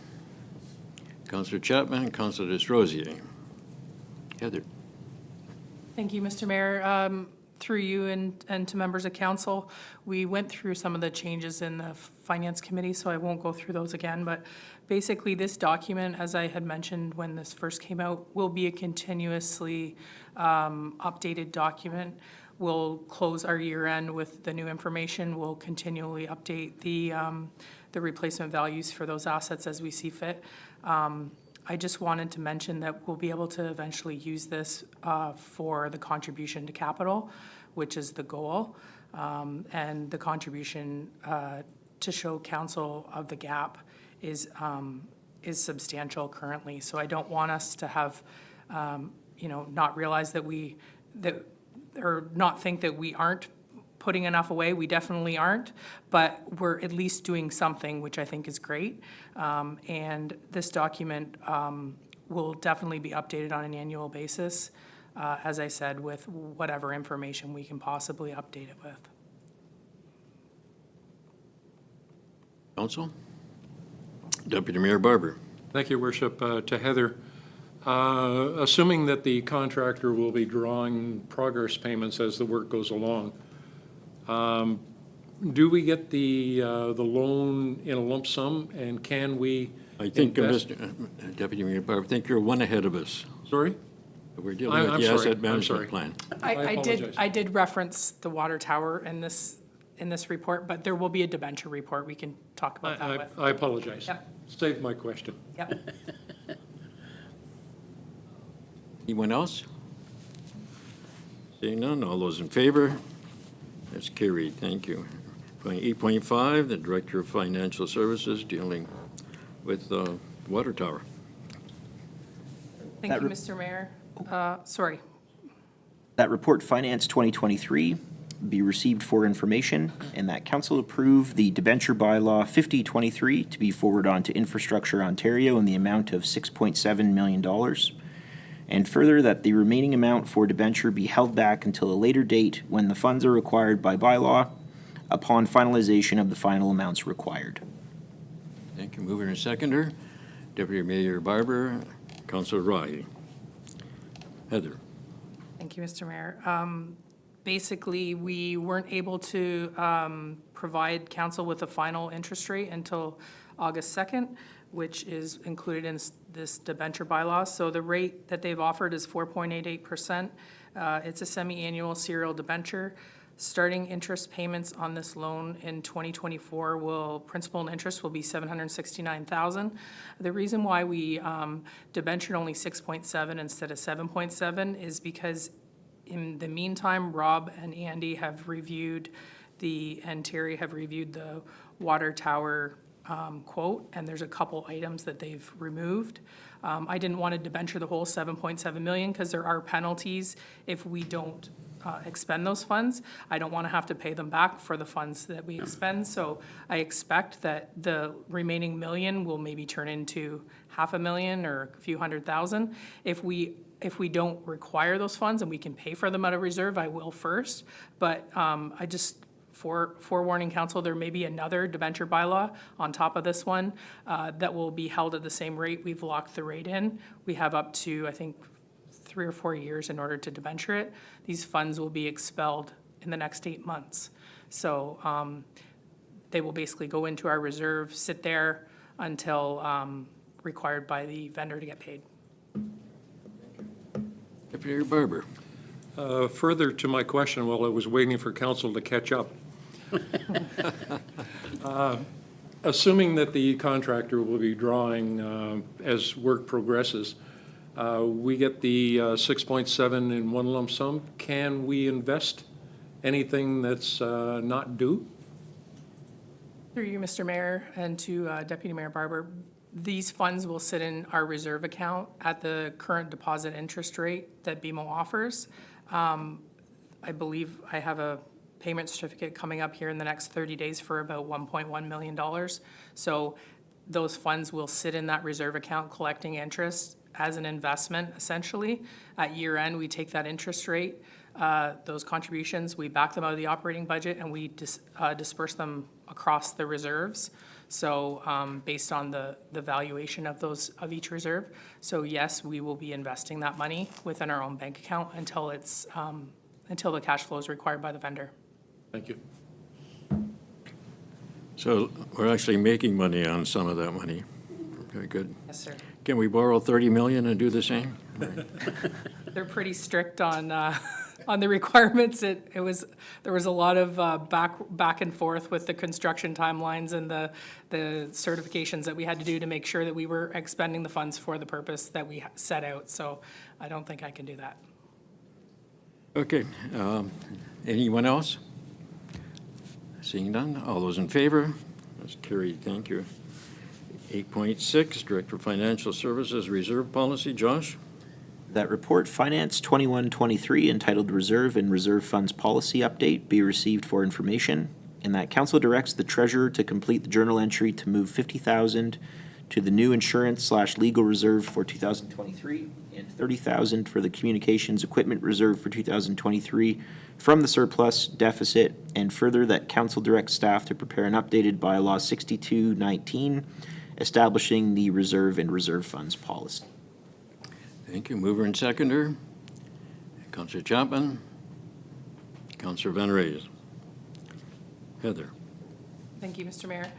Councillor Chapman, Councillor Desrosiers. Heather? Thank you, Mr. Mayor. Through you and to members of council, we went through some of the changes in the Finance Committee, so I won't go through those again. But basically, this document, as I had mentioned when this first came out, will be a continuously updated document. We'll close our year end with the new information. We'll continually update the replacement values for those assets as we see fit. I just wanted to mention that we'll be able to eventually use this for the contribution to capital, which is the goal, and the contribution to show council of the gap is substantial currently. So I don't want us to have, not realize or not think that we aren't putting enough away. We definitely aren't, but we're at least doing something, which I think is great. And this document will definitely be updated on an annual basis, as I said, with whatever information we can possibly update it with. Council? Deputy Mayor Barber? Thank you, Worship. To Heather, assuming that the contractor will be drawing progress payments as the work goes along, do we get the loan in a lump sum, and can we I think, invest? Deputy Mayor Barber, I think you're one ahead of us. Sorry? We're dealing with I'm the sorry. asset I'm management sorry. plan. apologize. I did reference the water tower in this report, but there will be a debenture report. We can talk about that with. I apologize. Yep. Save my question. Yep. Anyone else? Seeing none, all those in favor? That's carried, thank you. 8.5, the Director of Financial Services dealing with the water tower. Thank you, Mr. Mayor. Sorry. That report, Finance 2023, be received for information, and that council approve the debenture bylaw 5023 to be forwarded on to Infrastructure Ontario in the amount of $6.7 million. And further, that the remaining amount for debenture be held back until a later date when the funds are required by bylaw upon finalization of the final amounts required. Thank you, mover and seconder. Deputy Mayor Barber, Councilor Riley. Heather. Thank you, Mr. Mayor. Basically, we weren't able to provide council with a final interest rate until August 2nd. which is included in this debenture bylaw. So the rate that they've offered is 4.88%. It's a semi-annual serial debenture. Starting interest payments on this loan in 2024 principal and interest will be $769,000. The reason why we debentured only 6.7 instead of 7.7 is because in the meantime, Rob and Andy have reviewed and Terry have reviewed the water tower quote, and there's a couple items that they've removed. I didn't want to debenture the whole 7.7 million because there are penalties if we don't expend those funds. I don't want to have to pay them back for the funds that we expend, so I expect that the remaining million will maybe turn into $500,000 or a few $100,000. If we don't require those funds and we can pay for them out of reserve, I will first. But I just forewarning council, there may be another debenture bylaw on top of this one that will be held at the same rate. We've locked the rate in. We have up to, I think, 3 or 4 years in order to debenture it. These funds will be expelled in the next 8 months. So they will basically go into our reserve, sit there until required by the vendor to get paid. Deputy Barber. Further to my question, while I was waiting for council to catch up. Assuming that the contractor will be drawing as work progresses, we get the 6.7 in one lump sum. Can we invest anything that's not due? Through you, Mr. Mayor, and to Deputy Mayor Barber, these funds will sit in our reserve account at the current deposit interest rate that BMO offers. I believe I have a payment certificate coming up here in the next 30 days for about $1.1 million. So those funds will sit in that reserve account collecting interest as an investment, essentially. At year end, we take that interest rate, those contributions, we back them out of the operating budget, and we disperse them across the reserves. So based on the valuation of each reserve. So yes, we will be investing that money within our own bank account until the cash flow is required by the vendor. Thank you. So we're actually making money on some of that money. Very good. Yes, sir. Can we borrow 30 million and do the same? They're pretty strict on the requirements. There was a lot of back and forth with the construction timelines and the certifications that we had to do to make sure that we were expending the funds for the purpose that we set out. So I don't think I can do that. Okay. Anyone else? Seeing none, all those in favor? That's carried, thank you. 8.6, Director of Financial Services Reserve Policy, Josh? That report, Finance 2123, entitled Reserve and Reserve Funds Policy Update, be received for information, and that council directs the treasurer to complete the journal entry to move $50,000 to the new insurance/legal reserve for 2023 and $30,000 for the communications equipment reserve for 2023 from the surplus deficit, and further that council directs staff to prepare an updated bylaw 6219 establishing the reserve and reserve funds policy. Thank you. Mover and seconder. Councillor Chapman. Councillor Van Raes. Heather. Thank you, Mr. Mayor.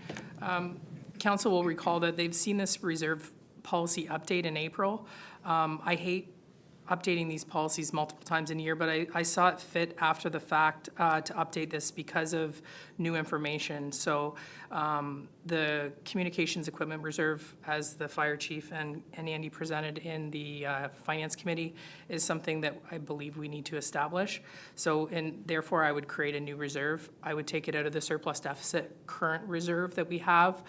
Council will recall that they've seen this reserve policy update in April. I hate updating these policies multiple times in a year, but I saw it fit after the fact to update this because of new information. So the communications equipment reserve, as the fire chief and Andy presented in the finance committee, is something that I believe we need to establish. So, and therefore I would create a new reserve. I would take it out of the surplus deficit current reserve that we have,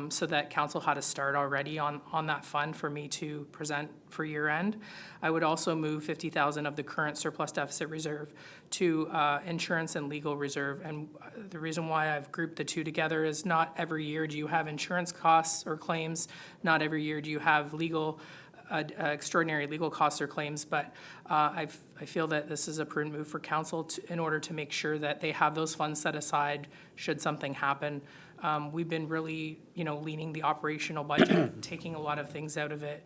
so that council had a start already on that fund for me to present for year end. I would also move 50,000 of the current surplus deficit reserve to insurance and legal reserve. And the reason why I've grouped the two together is not every year do you have insurance costs or claims, not every year do you have legal extraordinary legal costs or claims, but I feel that this is a prudent move for council in order to make sure that they have those funds set aside should something happen. We've been really, leaning the operational budget, taking a lot of things out of it,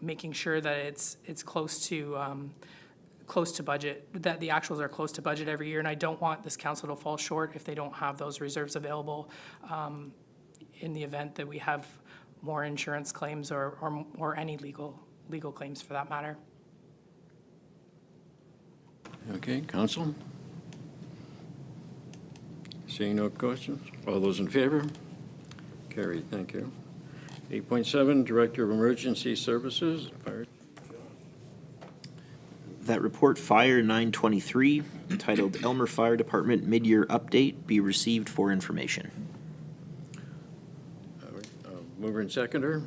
making sure that it's close to budget, that the actuals are close to budget every year, and I don't want this council to fall short if they don't have those reserves available in the event that we have more insurance claims or any legal claims for that matter. Okay, council? Seeing no questions, all those in favor? Carried, thank you. 8.7, Director of Emergency Services, Fire. That report, Fire 923, entitled Elmer Fire Department Mid-Year Update, be received for information. Mover and seconder,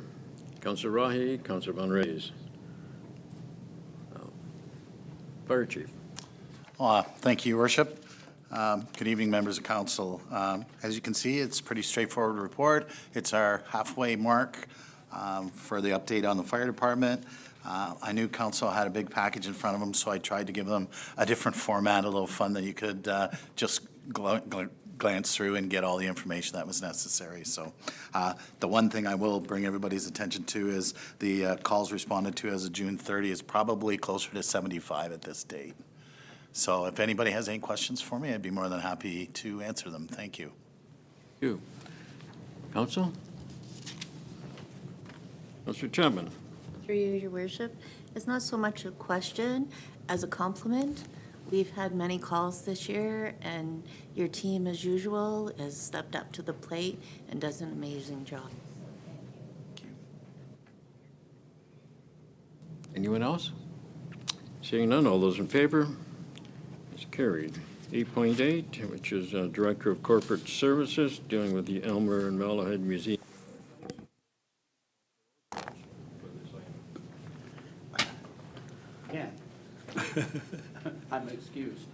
Councilor Rahi, Councilor Von Reyes. Fire Chief. Thank you, Your Worship. Good evening, members of council. As you can see, it's a pretty straightforward report. It's our halfway mark for the update on the fire department. I knew council had a big package in front of them, so I tried to give them a different format, a little fun that you could just glance through and get all the information that was necessary. So the one thing I will bring everybody's attention to is the calls responded to as of June 30 is probably closer to 75 at this date. So if anybody has any questions for me, I'd be more than happy to answer them. Thank you. Thank you. Council? Councilor Chapman. Through you, Your Worship, it's not so much a question as a compliment. We've had many calls this year, and your team, as usual, has stepped up to the plate and does an amazing job. Anyone else? Seeing none, all those in favor? It's carried. 8.8, which is Director of Corporate Services, dealing with the Elmer and Malahide Museum. Again. I'm excused.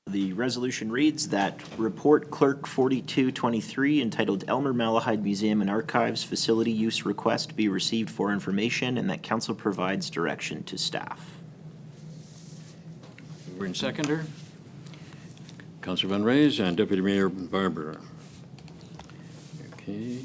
The resolution reads that Report Clerk 4223 entitled Elmer Malahide Museum and Archives Facility Use Request be received for information and that council provides direction to staff. Mover and seconder, Councilor Van Reyes and Deputy Mayor Barber. Okay,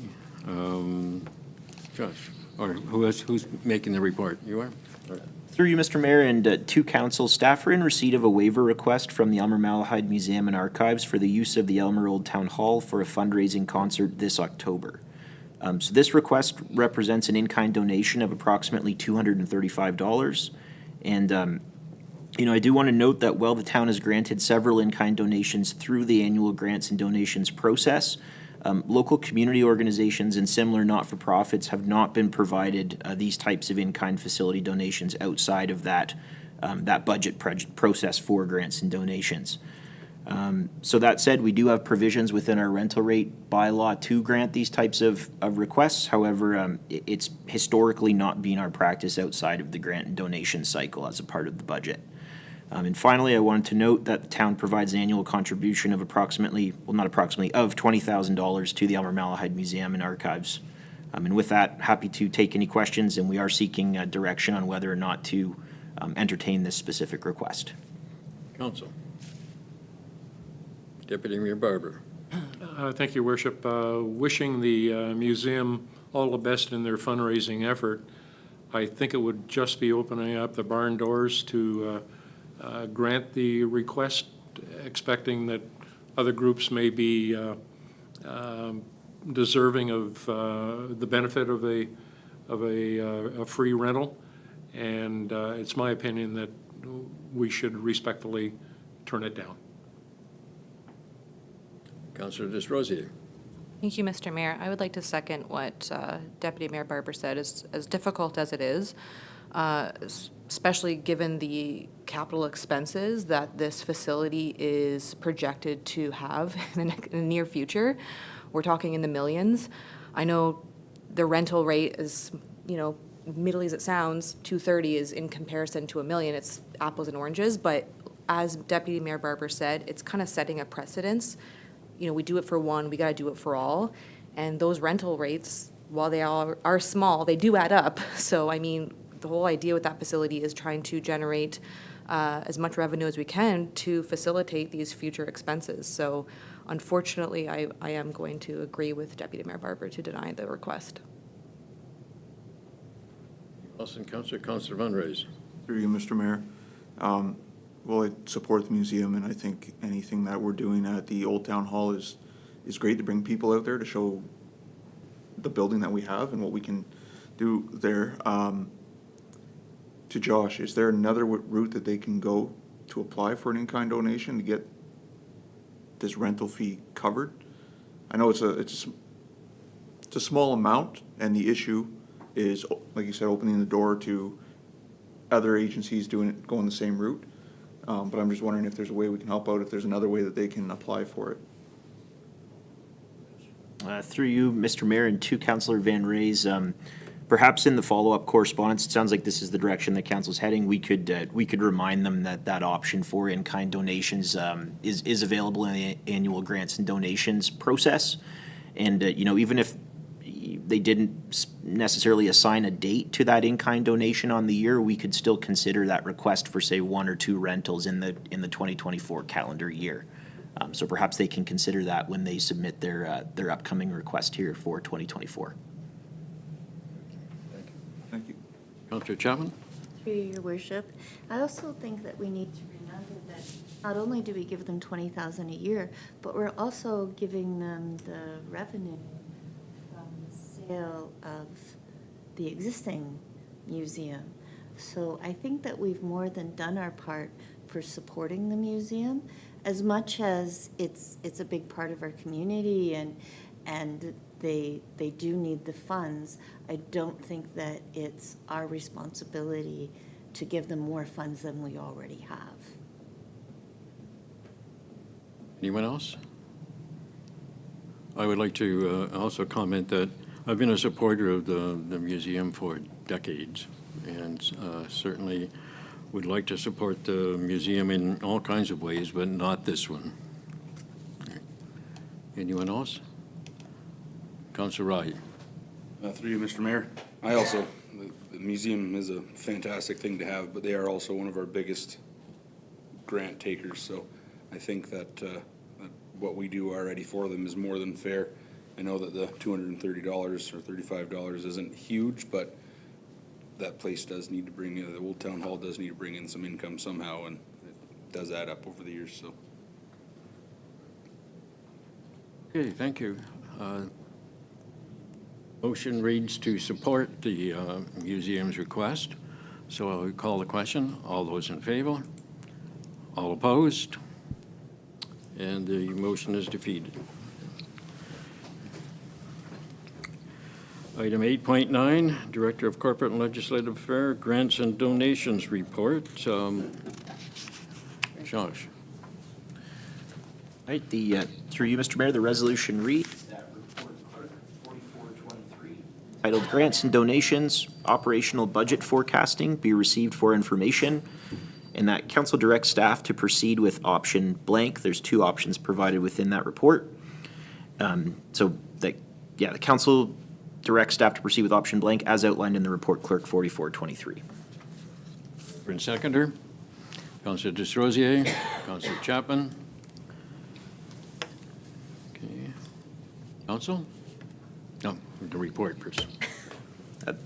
Josh, or who's making the report? You are? All right. Through you, Mr. Mayor, and to council, staff are in receipt of a waiver request from the Elmer Malahide Museum and Archives for the use of the Elmer Old Town Hall for a fundraising concert this October. So this request represents an in-kind donation of approximately $235. And, I do want to note that while the town has granted several in-kind donations through the annual grants and donations process, local community organizations and similar not-for-profits have not been provided these types of in-kind facility donations outside of that budget process for grants and donations. So that said, we do have provisions within our rental rate bylaw to grant these types of requests. However, it's historically not been our practice outside of the grant and donation cycle as a part of the budget. And finally, I wanted to note that the town provides an annual contribution of of $20,000 to the Elmer Malahide Museum and Archives. And with that, happy to take any questions, and we are seeking direction on whether or not to entertain this specific request. Council. Deputy Mayor Barber. Thank you, Worship. Wishing the museum all the best in their fundraising effort. I think it would just be opening up the barn doors to grant the request, expecting that other groups may be deserving of the benefit of a free rental. And it's my opinion that we should respectfully turn it down. Councilor Desrosiers. Thank you, Mr. Mayor. I would like to second what Deputy Mayor Barber said. As difficult as it is, especially given the capital expenses that this facility is projected to have in the near future, we're talking in the millions. I know the rental rate is, middly as it sounds, $230 is in comparison to $1 million. It's apples and oranges, but as Deputy Mayor Barber said, it's kind of setting a precedence. We do it for one, we got to do it for all. And those rental rates, while they are small, they do add up. So, the whole idea with that facility is trying to generate as much revenue as we can to facilitate these future expenses. So, unfortunately, I am going to agree with Deputy Mayor Barber to deny the request. Councilor Von Reyes. Through you, Mr. Mayor. Well, I support the museum, and I think anything that we're doing at the Old Town Hall is great to bring people out there to show the building that we have and what we can do there. To Josh, is there another route that they can go to apply for an in-kind donation to get this rental fee covered? I know it's a small amount, and the issue is, like you said, opening the door to other agencies going the same route. But I'm just wondering if there's a way we can help out, if there's another way that they can apply for it. Through you, Mr. Mayor, and to Councillor Van Raes, perhaps in the follow-up correspondence, it sounds like this is the direction that council's heading. We could remind them that option for in-kind donations is available in the annual grants and donations process. And, even if they didn't necessarily assign a date to that in-kind donation on the year, we could still consider that request for, say, 1 or 2 rentals in the 2024 calendar year. So perhaps they can consider that when they submit their upcoming request here for 2024. Thank you. Councillor Chapman? Through your worship, I also think that we need to remember that not only do we give them $20,000 a year, but we're also giving them the revenue from the sale of the existing museum. So I think that we've more than done our part for supporting the museum, as much as it's a big part of our community and they do need the funds. I don't think that it's our responsibility to give them more funds than we already have. Anyone else? I would like to also comment that I've been a supporter of the museum for decades, and certainly would like to support the museum in all kinds of ways, but not this one. Anyone else? Councillor Wright. Through you, Mr. Mayor. The museum is a fantastic thing to have, but they are also one of our biggest grant takers. So I think that what we do already for them is more than fair. I know that the $230 or $35 isn't huge, but that place does need to bring in, the Old Town Hall does need to bring in some income somehow, and it does add up over the years, so. Okay, thank you. Motion reads to support the museum's request. So I'll call the question. All those in favor? All opposed? And the motion is defeated. Item 8.9, Director of Corporate and Legislative Affairs, Grants and Donations Report. Josh. Right, through you, Mr. Mayor, the resolution reads that report 4423, titled Grants and Donations, Operational Budget Forecasting be received for information, and that council directs staff to proceed with option blank. There's 2 options provided within that report. The council directs staff to proceed with option blank as outlined in the report clerk 4423. And seconder, Councillor Desrosiers, Councillor Chapman. Okay. Council? No, the report person.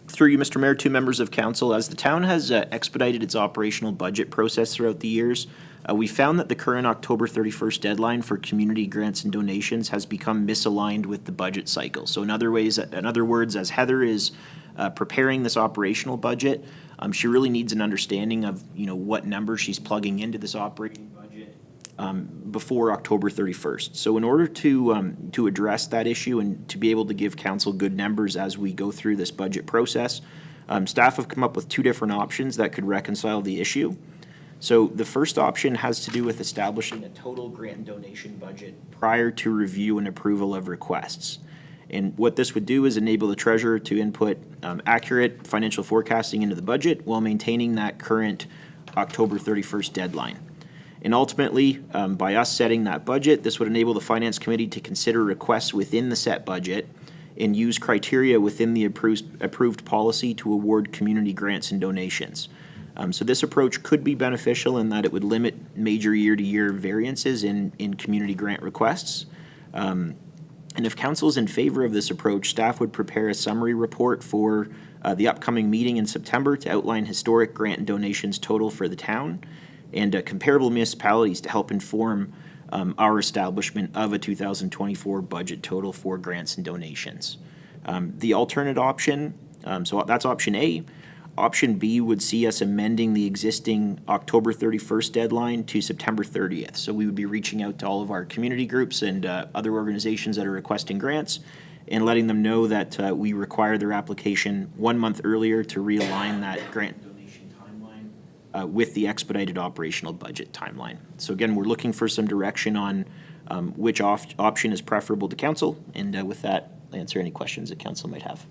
Through you, Mr. Mayor, 2 members of council, as the town has expedited its operational budget process throughout the years, we found that the current October 31st deadline for community grants and donations has become misaligned with the budget cycle. So in other words, as Heather is preparing this operational budget, she really needs an understanding of what number she's plugging into this operating budget before October 31st. So in order to address that issue and to be able to give council good numbers as we go through this budget process, staff have come up with 2 different options that could reconcile the issue. So the first option has to do with establishing a total grant and donation budget prior to review and approval of requests. And what this would do is enable the treasurer to input accurate financial forecasting into the budget while maintaining that current October 31st deadline. And ultimately, by us setting that budget, this would enable the Finance Committee to consider requests within the set budget and use criteria within the approved policy to award community grants and donations. So this approach could be beneficial in that it would limit major year-to-year variances in community grant requests. And if council is in favor of this approach, staff would prepare a summary report for the upcoming meeting in September to outline historic grant and donations total for the town. and comparable municipalities to help inform our establishment of a 2024 budget total for grants and donations. The alternate option, so that's option A. Option B would see us amending the existing October 31st deadline to September 30th. So we would be reaching out to all of our community groups and other organizations that are requesting grants and letting them know that we require their application 1 month earlier to realign that grant donation timeline with the expedited operational budget timeline. So again, we're looking for some direction on which option is preferable to council, and with that, I'll answer any questions that council might have.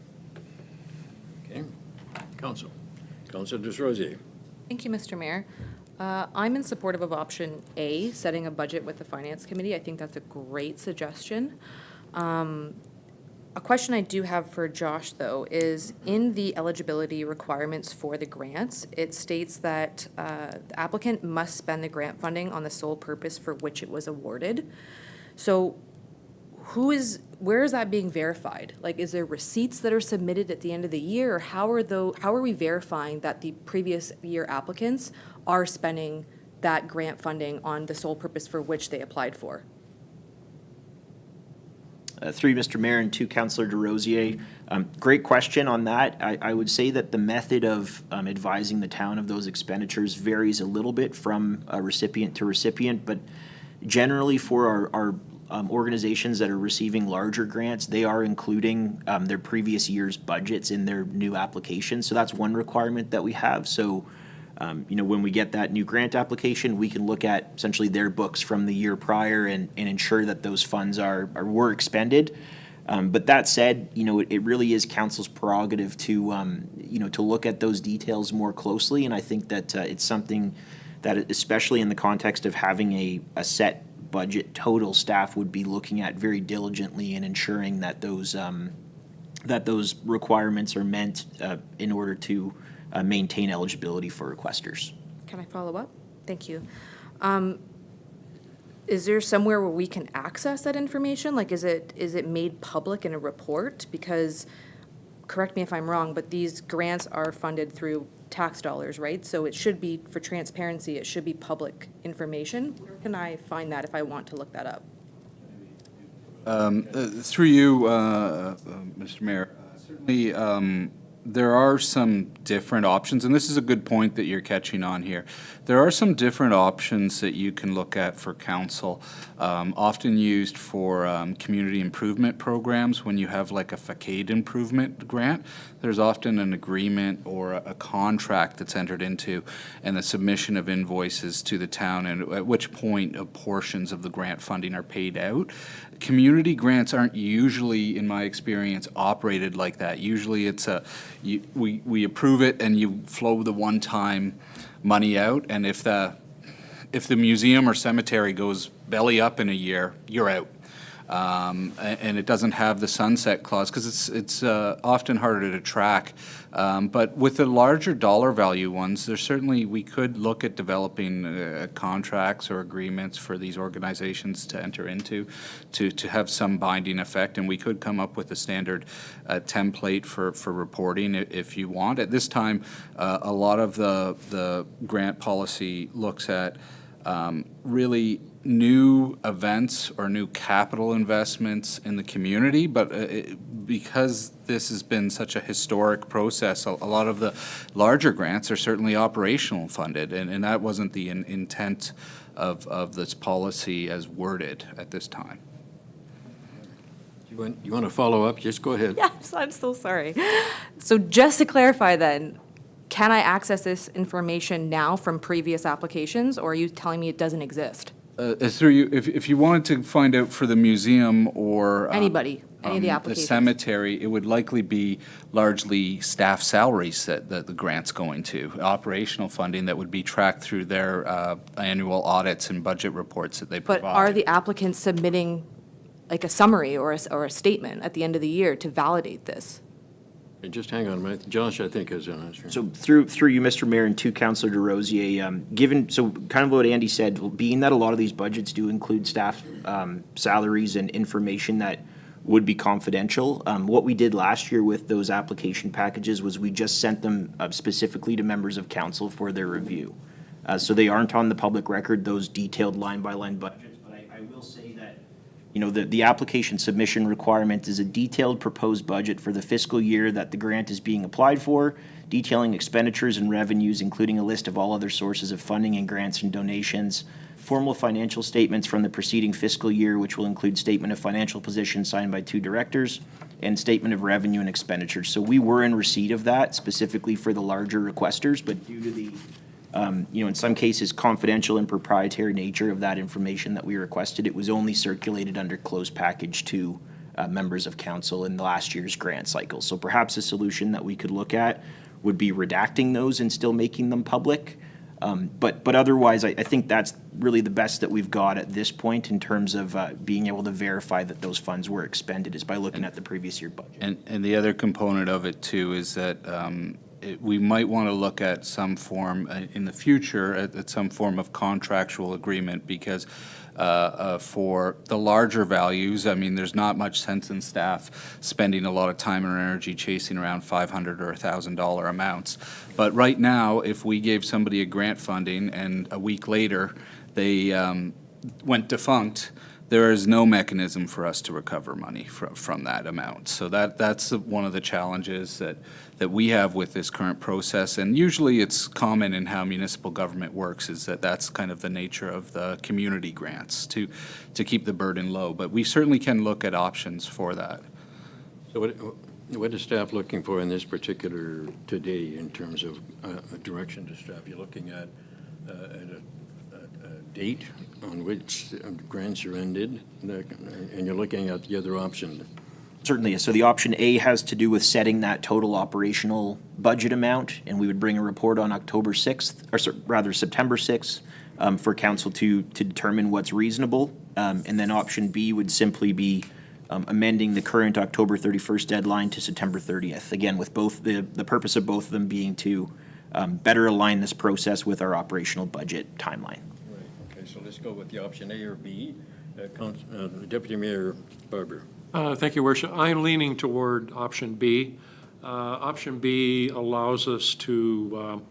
Okay, Council. Councilor Desrosiers. Thank you, Mr. Mayor. I'm in support of option A, setting a budget with the Finance Committee. I think that's a great suggestion. A question I do have for Josh, though, is in the eligibility requirements for the grants, it states that the applicant must spend the grant funding on the sole purpose for which it was awarded. So where is that being verified? Like, is there receipts that are submitted at the end of the year, or how are we verifying that the previous year applicants are spending that grant funding on the sole purpose for which they applied for? Through Mr. Mayor and to Councillor DesRosiers, great question on that. I would say that the method of advising the town of those expenditures varies a little bit from recipient to recipient, but generally for our organizations that are receiving larger grants, they are including their previous year's budgets in their new applications. So that's one requirement that we have. So when we get that new grant application, we can look at essentially their books from the year prior and ensure that those funds were expended. But that said, it really is council's prerogative to look at those details more closely. And I think that it's something that, especially in the context of having a set budget total, staff would be looking at very diligently and ensuring that those requirements are met in order to maintain eligibility for requesters. Can I follow up? Thank you. Is there somewhere where we can access that information? Like, is it made public in a report? Because, correct me if I'm wrong, but these grants are funded through tax dollars, right? So it should be, for transparency, it should be public information. Where can I find that if I want to look that up? Through you, Mr. Mayor, certainly there are some different options, and this is a good point that you're catching on here. There are some different options that you can look at for council, often used for community improvement programs. When you have like a facade improvement grant, there's often an agreement or a contract that's entered into and the submission of invoices to the town, and at which point portions of the grant funding are paid out. Community grants aren't usually, in my experience, operated like that. Usually it's we approve it and you flow the one-time money out, and if the museum or cemetery goes belly up in a year, you're out. And it doesn't have the sunset clause because it's often harder to track. But with the larger dollar value ones, there's certainly, we could look at developing contracts or agreements for these organizations to enter into to have some binding effect, and we could come up with a standard template for reporting if you want. At this time, a lot of the grant policy looks at really new events or new capital investments in the community, but because this has been such a historic process, a lot of the larger grants are certainly operational funded, and that wasn't the intent of this policy as worded at this time. You want to follow up? Just go ahead. Yes, I'm so sorry. So just to clarify then, can I access this information now from previous applications, or are you telling me it doesn't exist? Through you, if you wanted to find out for the museum or Anybody, any of the the applications? cemetery, it would likely be largely staff salaries that the grant's going to, operational funding that would be tracked through their annual audits and budget reports that they provide. But are the applicants submitting like a summary or a statement at the end of the year to validate this? Hey, just hang on a minute. Josh, I think, has an answer. So through you, Mr. Mayor, and to Councillor DesRosiers, so kind of what Andy said, being that a lot of these budgets do include staff salaries and information that would be confidential, what we did last year with those application packages was we just sent them specifically to members of council for their review. So they aren't on the public record, those detailed line-by-line budgets. But I will say that, you know, the application submission requirement is a detailed proposed budget for the fiscal year that the grant is being applied for, detailing expenditures and revenues, including a list of all other sources of funding and grants and donations, formal financial statements from the preceding fiscal year, which will include statement of financial position signed by 2 directors, and statement of revenue and expenditures. So we were in receipt of that specifically for the larger requesters, but due to the, you know, in some cases confidential and proprietary nature of that information that we requested, it was only circulated under closed package to members of council in last year's grant cycle. So perhaps a solution that we could look at would be redacting those and still making them public. But otherwise, I think that's really the best that we've got at this point in terms of being able to verify that those funds were expended is by looking at the previous year budget. And the other component of it too is that we might want to look at some form in the future, at some form of contractual agreement, because for the larger values, I mean, there's not much sense in staff spending a lot of time and energy chasing around $500 or $1,000 amounts. But right now, if we gave somebody a grant funding and a week later they went defunct, there is no mechanism for us to recover money from that amount. So that's one of the challenges that we have with this current process. And usually it's common in how municipal government works is that that's kind of the nature of the community grants to keep the burden low. But we certainly can look at options for that. So what is staff looking for in this particular today in terms of direction to staff? You're looking at a date on which grants are ended, and you're looking at the other option. Certainly. So the option A has to do with setting that total operational budget amount, and we would bring a report on October 6th, or rather September 6th, for council to determine what's reasonable. And then option B would simply be amending the current October 31st deadline to September 30th. Again, with both the purpose of both of them being to better align this process with our operational budget timeline. Okay, so let's go with the option A or B. Deputy Mayor Barber. Thank you, Worship. I'm leaning toward option B. Option B allows us to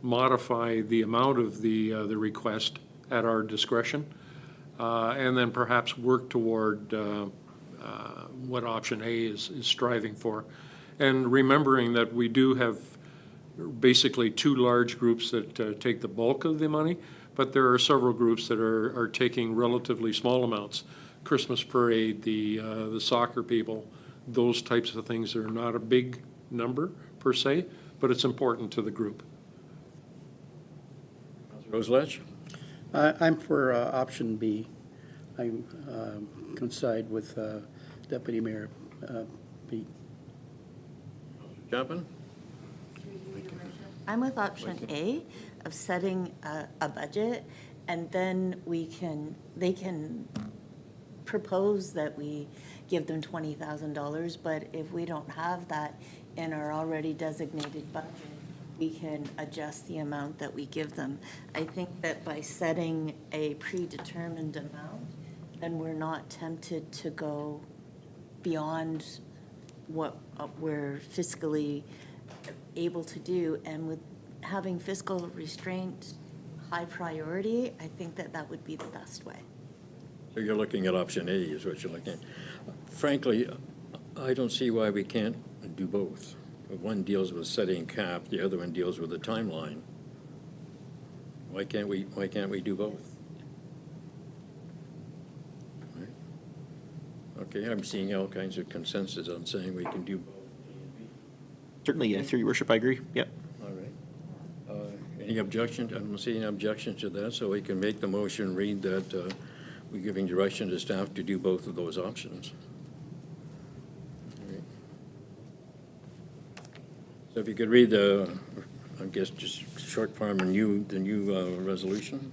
modify the amount of the request at our discretion, and then perhaps work toward what option A is striving for. And remembering that we do have basically 2 large groups that take the bulk of the money, but there are several groups that are taking relatively small amounts. Christmas parade, the soccer people, those types of things are not a big number per se, but it's important to the group. Roselach? I'm for option B. I coincide with Deputy Mayor B. Chapman? I'm with option A of setting a budget, and then they can propose that we give them $20,000, but if we don't have that in our already designated budget, we can adjust the amount that we give them. I think that by setting a predetermined amount, then we're not tempted to go beyond what we're fiscally able to do. And with having fiscal restraint high priority, I think that would be the best way. So you're looking at option A is what you're looking at. Frankly, I don't see why we can't do both. One deals with setting cap, the other one deals with the timeline. Why can't we do both? Right. Okay, I'm seeing all kinds of consensus on saying we can do both. Certainly, yeah, through your worship, I agree. Yep. All right. Any objection? I don't see any objection to that, so we can make the motion, read that we're giving direction to staff to do both of those options. All right. So if you could read the, I guess, just short form, the new resolution.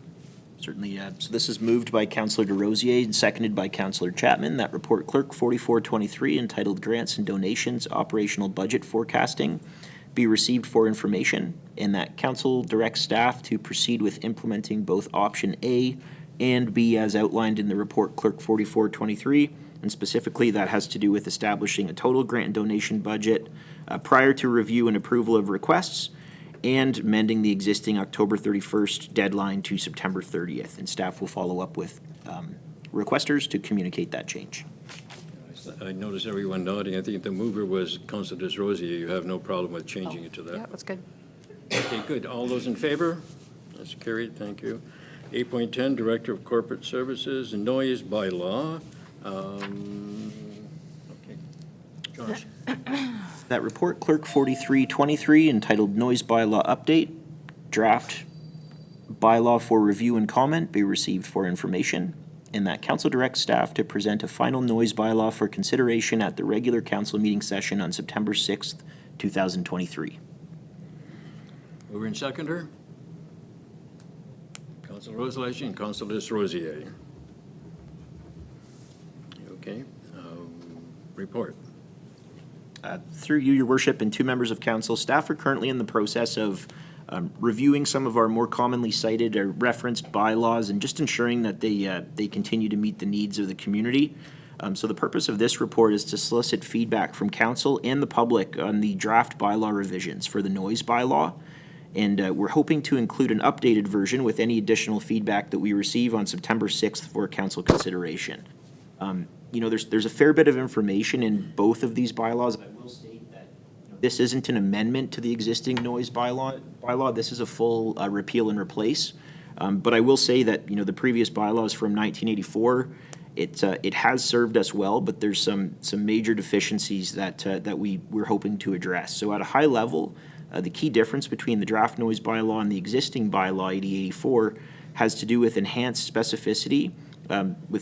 Certainly. So this is moved by Councillor DesRosiers and seconded by Councillor Chapman. That report clerk 4423 entitled Grants and Donations Operational Budget Forecasting be received for information, and that council directs staff to proceed with implementing both option A and B as outlined in the report clerk 4423. And specifically, that has to do with establishing a total grant and donation budget prior to review and approval of requests, and amending the existing October 31st deadline to September 30th. And staff will follow up with requesters to communicate that change. I noticed everyone nodding. I think the mover was Councilor Desrosiers. You have no problem with changing it to that? Yeah, that's good. Okay, good. All those in favor? That's carried, thank you. 8.10, Director of Corporate Services, noise bylaw. Okay, Josh. That report, Clerk 4323, entitled Noise Bylaw Update, draft bylaw for review and comment, be received for information, and that council directs staff to present a final noise bylaw for consideration at the regular council meeting session on September 6th, 2023. Mover and seconder? Councilor Rosalege and Councilor Desrosiers. Okay, report. Through you, your worship, and two members of council, staff are currently in the process of reviewing some of our more commonly cited or referenced bylaws and just ensuring that they continue to meet the needs of the community. So the purpose of this report is to solicit feedback from council and the public on the draft bylaw revisions for the noise bylaw. And we're hoping to include an updated version with any additional feedback that we receive on September 6th for council consideration. You know, there's a fair bit of information in both of these bylaws. I will state that this isn't an amendment to the existing noise bylaw. This is a full repeal and replace. But I will say that, you know, the previous bylaws from 1984, it has served us well, but there's some major deficiencies that we're hoping to address. So at a high level, the key difference between the draft noise bylaw and the existing bylaw 8084 has to do with enhanced specificity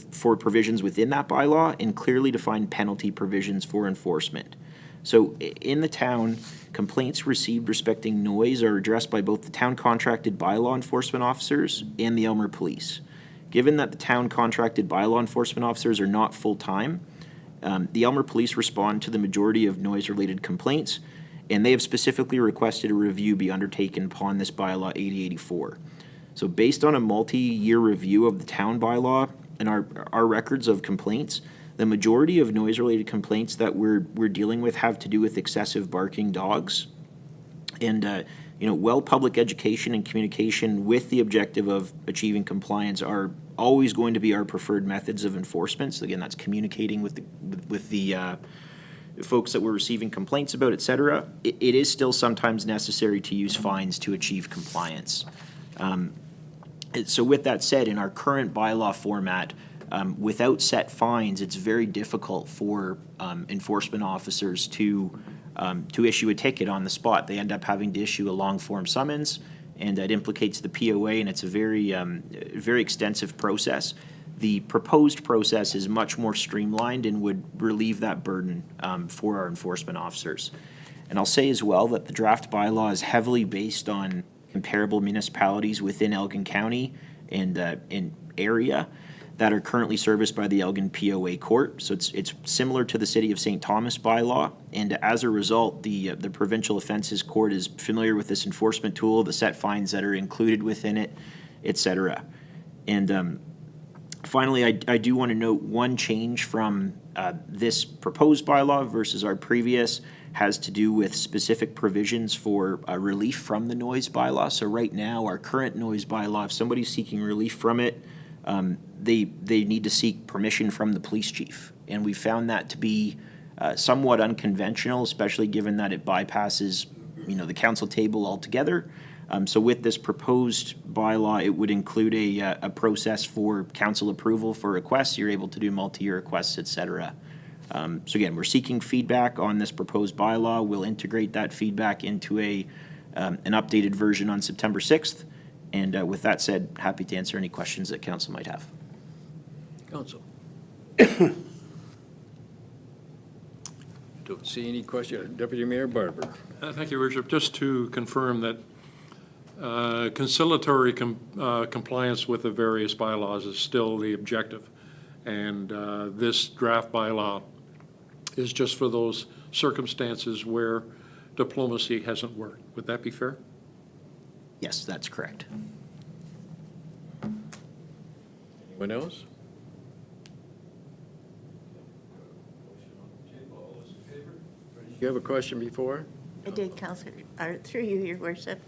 for provisions within that bylaw and clearly defined penalty provisions for enforcement. So in the town, complaints received respecting noise are addressed by both the town contracted by law enforcement officers and the Aylmer Police. Given that the town contracted by law enforcement officers are not full-time, the Aylmer Police respond to the majority of noise-related complaints, and they have specifically requested a review be undertaken upon this bylaw 8084. So based on a multi-year review of the town bylaw and our records of complaints, the majority of noise-related complaints that we're dealing with have to do with excessive barking dogs. And you know, well public education and communication with the objective of achieving compliance are always going to be our preferred methods of enforcement. So again, that's communicating with the folks that we're receiving complaints about, et cetera. It is still sometimes necessary to use fines to achieve compliance. So with that said, in our current bylaw format, without set fines, it's very difficult for enforcement officers to issue a ticket on the spot. They end up having to issue a long form summons, and that implicates the POA, and it's a very extensive process. The proposed process is much more streamlined and would relieve that burden for our enforcement officers. And I'll say as well that the draft bylaw is heavily based on comparable municipalities within Elgin County and in area that are currently serviced by the Elgin POA Court. So it's similar to the City of St. Thomas bylaw, and as a result, the Provincial Offences Court is familiar with this enforcement tool, the set fines that are included within it, et cetera. And finally, I do want to note one change from this proposed bylaw versus our previous has to do with specific provisions for relief from the noise bylaw. So right now, our current noise bylaw, if somebody's seeking relief from it, they need to seek permission from the police chief. And we found that to be somewhat unconventional, especially given that it bypasses, you know, the council table altogether. So with this proposed bylaw, it would include a process for council approval for requests. You're able to do multi-year requests, et cetera. So again, we're seeking feedback on this proposed bylaw. We'll integrate that feedback into an updated version on September 6th. And with that said, happy to answer any questions that council might have. Council. Don't see any question. Deputy Mayor Barber. Thank you, Worship. Just to confirm that conciliatory compliance with the various bylaws is still the objective. And this draft bylaw is just for those circumstances where diplomacy hasn't worked. Would that be fair? Yes, that's correct. Anyone else? You have a question before? I did, Counselor, or through you, Your Worship.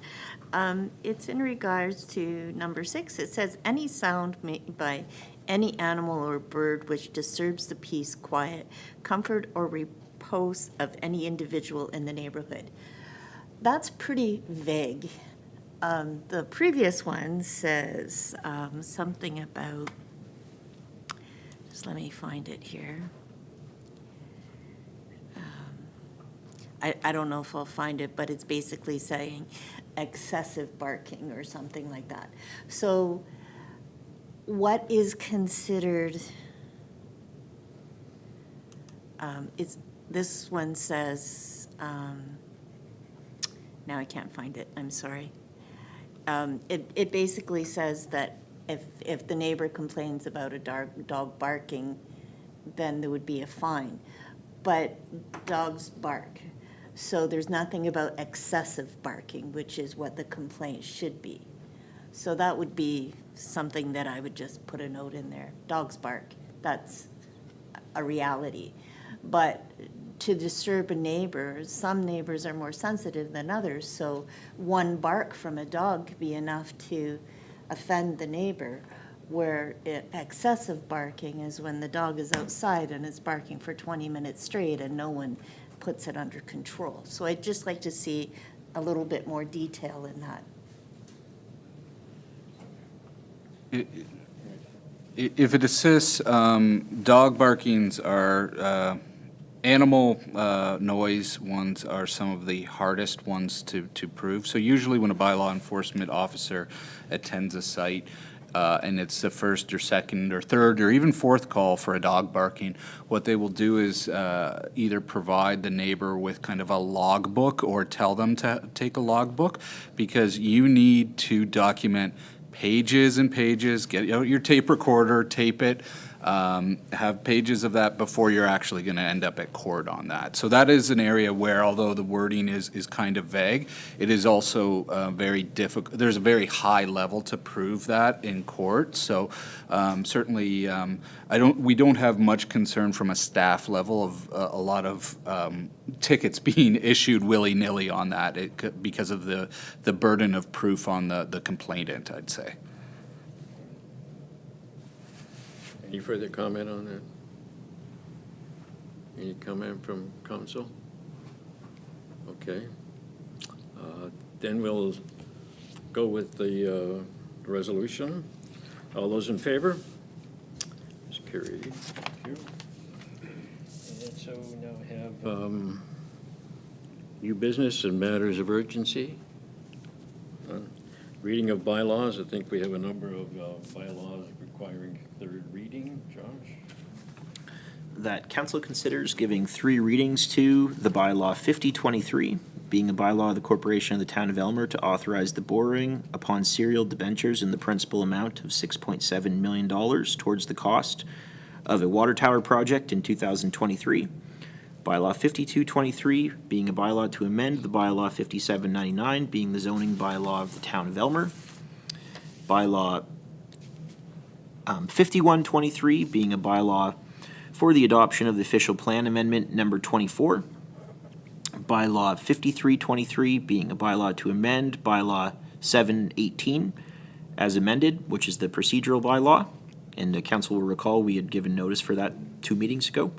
It's in regards to number 6. It says, "Any sound made by any animal or bird which disturbs the peace, quiet, comfort, or repose of any individual in the neighborhood." That's pretty vague. The previous one says something about, just let me find it here. I don't know if I'll find it, but it's basically saying excessive barking or something like that. So what is considered, this one says, now I can't find it, I'm sorry. It basically says that if the neighbor complains about a dog barking, then there would be a fine. But dogs bark. So there's nothing about excessive barking, which is what the complaint should be. So that would be something that I would just put a note in there. Dogs bark, that's a reality. But to disturb a neighbor, some neighbors are more sensitive than others, so one bark from a dog could be enough to offend the neighbor, where excessive barking is when the dog is outside and is barking for 20 minutes straight and no one puts it under control. So I'd just like to see a little bit more detail in that. If it assists, dog barkings are, animal noise ones are some of the hardest ones to prove. So usually when a bylaw enforcement officer attends a site, and it's the first or second or third or even fourth call for a dog barking, what they will do is either provide the neighbor with kind of a logbook or tell them to take a logbook, because you need to document pages and pages, get out your tape recorder, tape it, have pages of that before you're actually going to end up at court on that. So that is an area where, although the wording is kind of vague, it is also very difficult. There's a very high level to prove that in court. So certainly, we don't have much concern from a staff level of a lot of tickets being issued willy-nilly on that because of the burden of proof on the complainant, I'd say. Any further comment on that? Any comment from council? Okay. Then we'll go with the resolution. All those in favor? It's carried. Thank you. And so we now have new business and matters of urgency. Reading of bylaws. I think we have a number of bylaws requiring third reading. Josh? That council considers giving 3 readings to the bylaw 5023, being a bylaw of the Corporation of the Town of Elmer to authorize the borrowing upon serial debentures in the principal amount of $6.7 million towards the cost of a water tower project in 2023. Bylaw 5223, being a bylaw to amend the bylaw 5799, being the zoning bylaw of the Town of Elmer. Bylaw 5123, being a bylaw for the adoption of the official plan amendment number 24. Bylaw 5323, being a bylaw to amend bylaw 718 as amended, which is the procedural bylaw. And the council will recall we had given notice for that 2 meetings ago.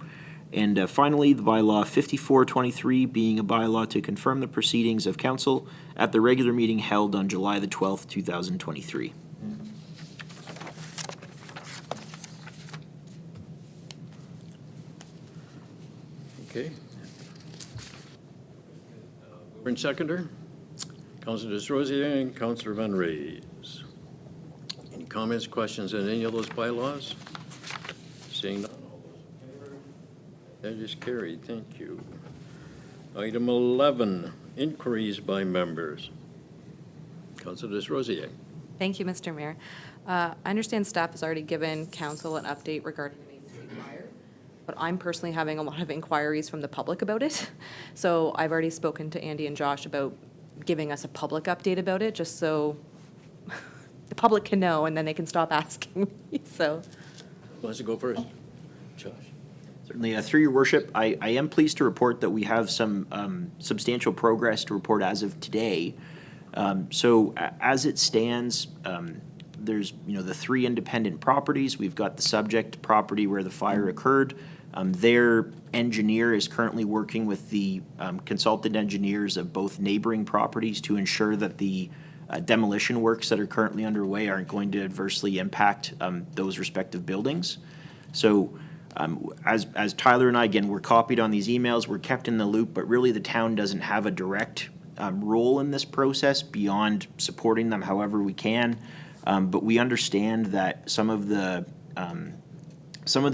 And finally, the bylaw 5423, being a bylaw to confirm the proceedings of council at the regular meeting held on July the 12th, 2023. Okay. Mover and seconder, Councilor Desrosiers and Councilor Van Raes. Any comments, questions on any of those bylaws? Seeing none, all those in favor? That is carried, thank you. Item 11, inquiries by members. Councilor Desrosiers. Thank you, Mr. Mayor. I understand staff has already given council an update regarding the Main Street fire, but I'm personally having a lot of inquiries from the public about it. So I've already spoken to Andy and Josh about giving us a public update about it, just so the public can know, and then they can stop asking me, so. Who wants to go first? Josh. Certainly, through your worship, I am pleased to report that we have some substantial progress to report as of today. As it stands, there's, the 3 independent properties. We've got the subject property where the fire occurred. Their engineer is currently working with the consultant engineers of both neighboring properties to ensure that the demolition works that are currently underway aren't going to adversely impact those respective buildings. So as Tyler and I, again, we're copied on these emails, we're kept in the loop, but really the town doesn't have a direct role in this process beyond supporting them however we can. But we understand that some of the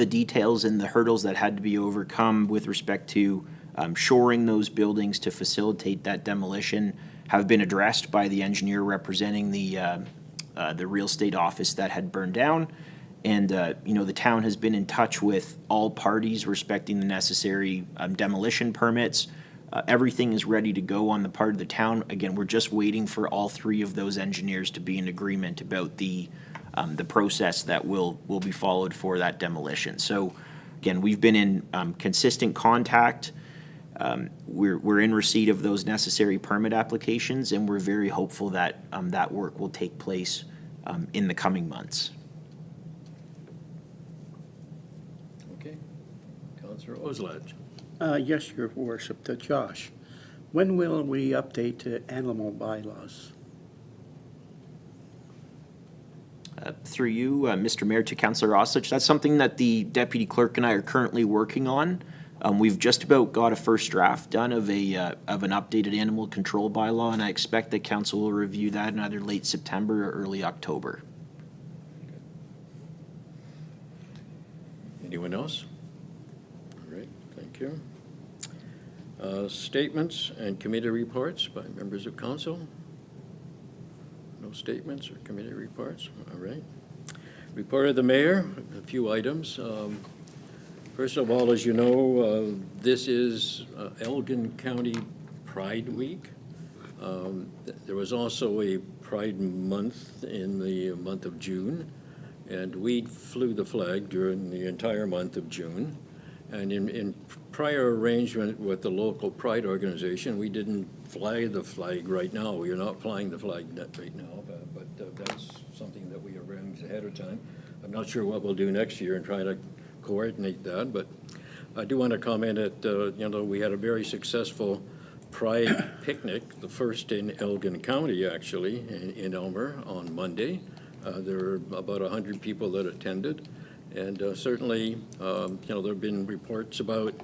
details and the hurdles that had to be overcome with respect to shoring those buildings to facilitate that demolition have been addressed by the engineer representing the real estate office that had burned down. And, the town has been in touch with all parties respecting the necessary demolition permits. Everything is ready to go on the part of the town. Again, we're just waiting for all 3 of those engineers to be in agreement about the process that will be followed for that demolition. So, again, we've been in consistent contact. We're in receipt of those necessary permit applications, and we're very hopeful that that work will take place in the coming months. Okay. Councillor Oslodge. Yes, Your Worship, to Josh. When will we update the animal bylaws? Through you, Mr. Mayor, to Councillor Oslage, that's something that the deputy clerk and I are currently working on. We've just about got a first draft done of an updated animal control bylaw, and I expect that council will review that in either late September or early October. Anyone else? All right, thank you. Statements and committee reports by members of council? No statements or committee reports? All right. Report of the mayor, a few items. First of all, as you know, this is Elgin County Pride Week. There was also a Pride Month in the month of June, and we flew the flag during the entire month of June. And in prior arrangement with the local Pride organization, we didn't fly the flag right now. We are not flying the flag right now, but that's something that we arranged ahead of time. I'm not sure what we'll do next year and try to coordinate that, but I do want to comment that, we had a very successful Pride picnic, the first in Elgin County, actually, in Elmer on Monday. There were about 100 people that attended. And certainly, there have been reports about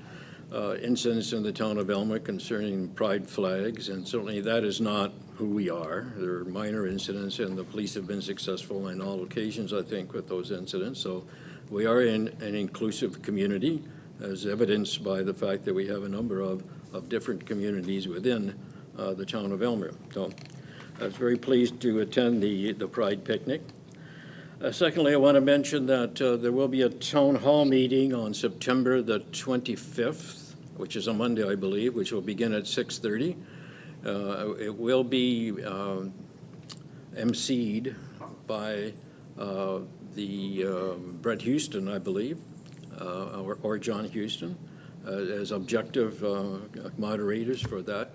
incidents in the town of Elmer concerning pride flags, and certainly that is not who we are. There are minor incidents, and the police have been successful on all occasions, I think, with those incidents. So we are in an inclusive community, as evidenced by the fact that we have a number of different communities within the town of Elmer. So I was very pleased to attend the Pride picnic. Secondly, I want to mention that there will be a town hall meeting on September the 25th, which is a Monday, I believe, which will begin at 6:30. It will be emceed by Brett Houston, I believe, or John Houston, as objective moderators for that.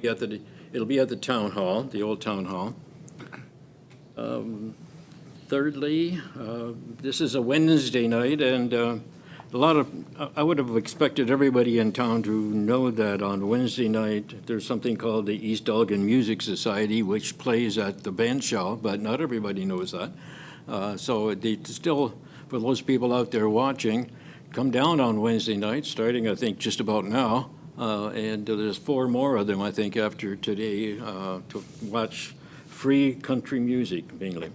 It'll be at the town hall, the old town hall. Thirdly, this is a Wednesday night, and I would have expected everybody in town to know that on Wednesday night, there's something called the East Elgin Music Society, which plays at the band shell, but not everybody knows that. So still, for those people out there watching, come down on Wednesday night, starting, I think, just about now. And there's 4 more of them, I think, after today, to watch free country music, mainly.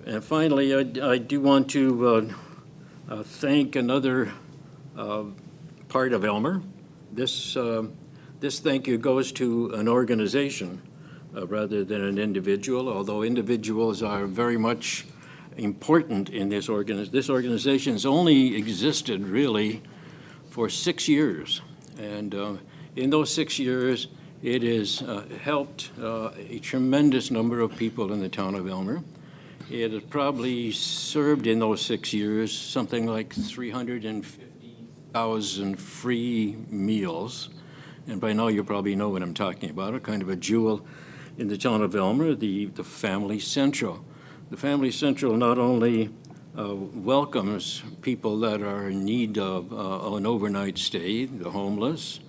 And finally, I do want to thank another part of Elmer. This thank you goes to an organization rather than an individual, although individuals are very much important in this organization. This organization has only existed, really, for 6 years. And in those 6 years, it has helped a tremendous number of people in the town of Elmer. It has probably served in those 6 years something like 350,000 free meals. And by now, you probably know what I'm talking about, a kind of a jewel in the town of Elmer, the Family Central. The Family Central not only welcomes people that are in need of an overnight stay, the homeless.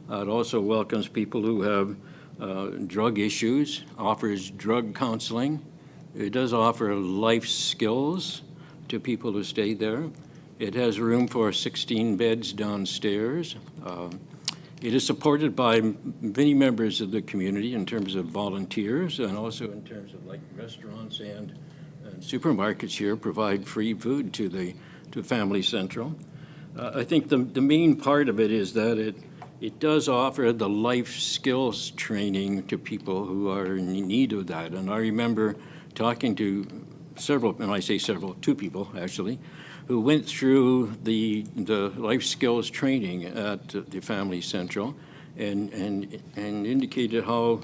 It also welcomes people who have drug issues, offers drug counseling. It does offer life skills to people who stay there. It has room for 16 beds downstairs. It is supported by many members of the community in terms of volunteers and also in terms of like restaurants and supermarkets here provide free food to Family Central. I think the main part of it is that it does offer the life skills training to people who are in need of that. And I remember talking to several, and I say several, 2 people actually, who went through the life skills training at the Family Central and indicated how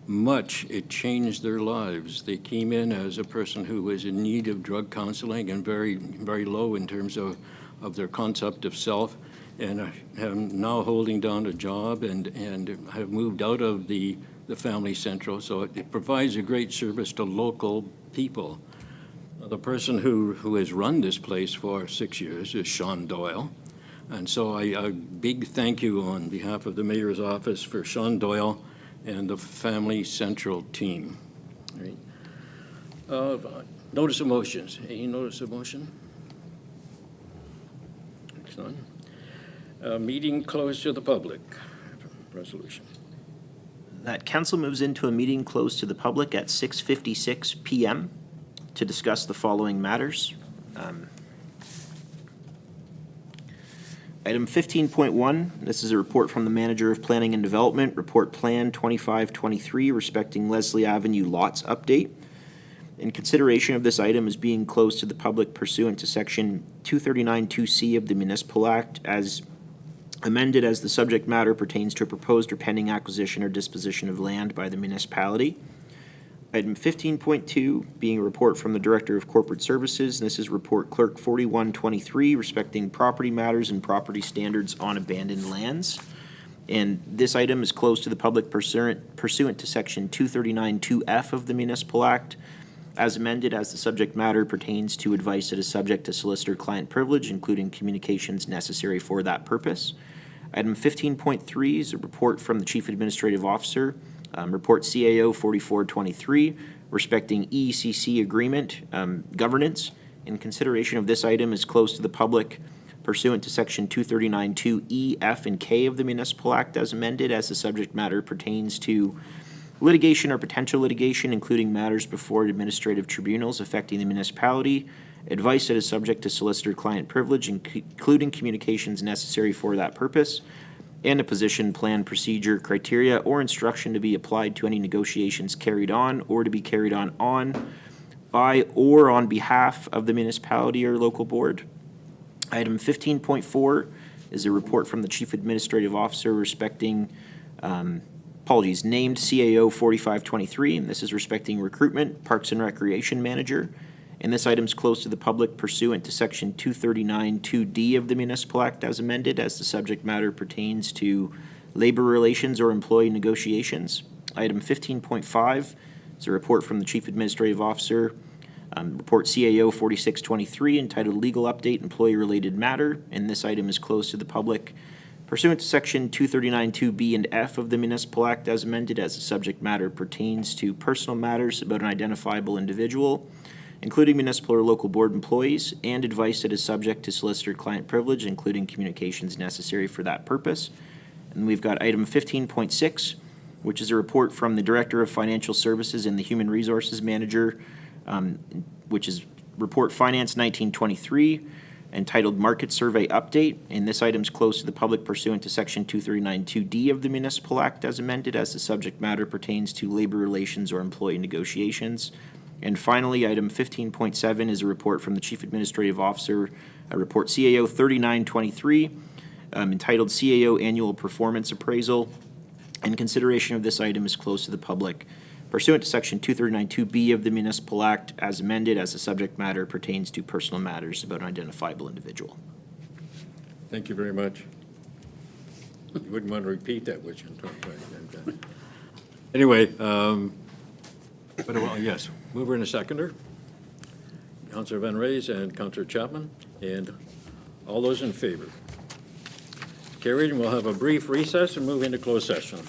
much it changed their lives. They came in as a person who was in need of drug counseling and very, very low in terms of their concept of self, and have now holding down a job and have moved out of the Family Central. So it provides a great service to local people. The person who has run this place for 6 years is Sean Doyle. And so a big thank you on behalf of the mayor's office for Sean Doyle and the Family Central team. Right. Notice of motions. Any notice of motion? Next one. Meeting closed to the public. Resolution. That council moves into a meeting closed to the public at 6:56 PM to discuss the following matters. Item 15.1, this is a report from the Manager of Planning and Development, Report Plan 2523 respecting Leslie Avenue lots update. In consideration of this item is being closed to the public pursuant to Section 239(2)C of the Municipal Act as amended as the subject matter pertains to a proposed or pending acquisition or disposition of land by the municipality. Item 15.2 being a report from the Director of Corporate Services. This is Report Clerk 4123 respecting property matters and property standards on abandoned lands. And this item is closed to the public pursuant to Section 239(2)F of the Municipal Act as amended as the subject matter pertains to advice that is subject to solicitor-client privilege, including communications necessary for that purpose. Item 15.3 is a report from the Chief Administrative Officer, Report CAO 4423, respecting ECC agreement governance. In consideration of this item is closed to the public pursuant to Section 239(2)E, F, and K of the Municipal Act as amended as the subject matter pertains to litigation or potential litigation, including matters before administrative tribunals affecting the municipality, advice that is subject to solicitor-client privilege, including communications necessary for that purpose, and a position, plan, procedure, criteria, or instruction to be applied to any negotiations carried on or to be carried on by or on behalf of the municipality or local board. Item 15.4 is a report from the Chief Administrative Officer respecting, named CAO 4523, and this is respecting recruitment, Parks and Recreation Manager. And this item is closed to the public pursuant to Section 239(2)D of the Municipal Act as amended, as the subject matter pertains to labor relations or employee negotiations. Item 15.5 is a report from the Chief Administrative Officer, Report CAO 4623, entitled Legal Update Employee-Related Matter. And this item is closed to the public pursuant to Section 239(2)B and F of the Municipal Act as amended, as the subject matter pertains to personal matters about an identifiable individual, including municipal or local board employees, and advice that is subject to solicitor-client privilege, including communications necessary for that purpose. And we've got item 15.6, which is a report from the Director of Financial Services and the Human Resources Manager, which is Report Finance 1923, entitled Market Survey Update. And this item is closed to the public pursuant to Section 239(2)D of the Municipal Act as amended, as the subject matter pertains to labor relations or employee negotiations. And finally, item 15.7 is a report from the Chief Administrative Officer, Report CAO 3923, entitled CAO Annual Performance Appraisal. And consideration of this item is closed to the public pursuant to Section 2392B of the Municipal Act as amended, as the subject matter pertains to personal matters about an identifiable individual. Thank you very much. You wouldn't want to repeat that, would you? Anyway, yes, mover and a seconder. Counselor Van Raes and Counselor Chapman, and all those in favor. Carried, and we'll have a brief recess and move into closed session.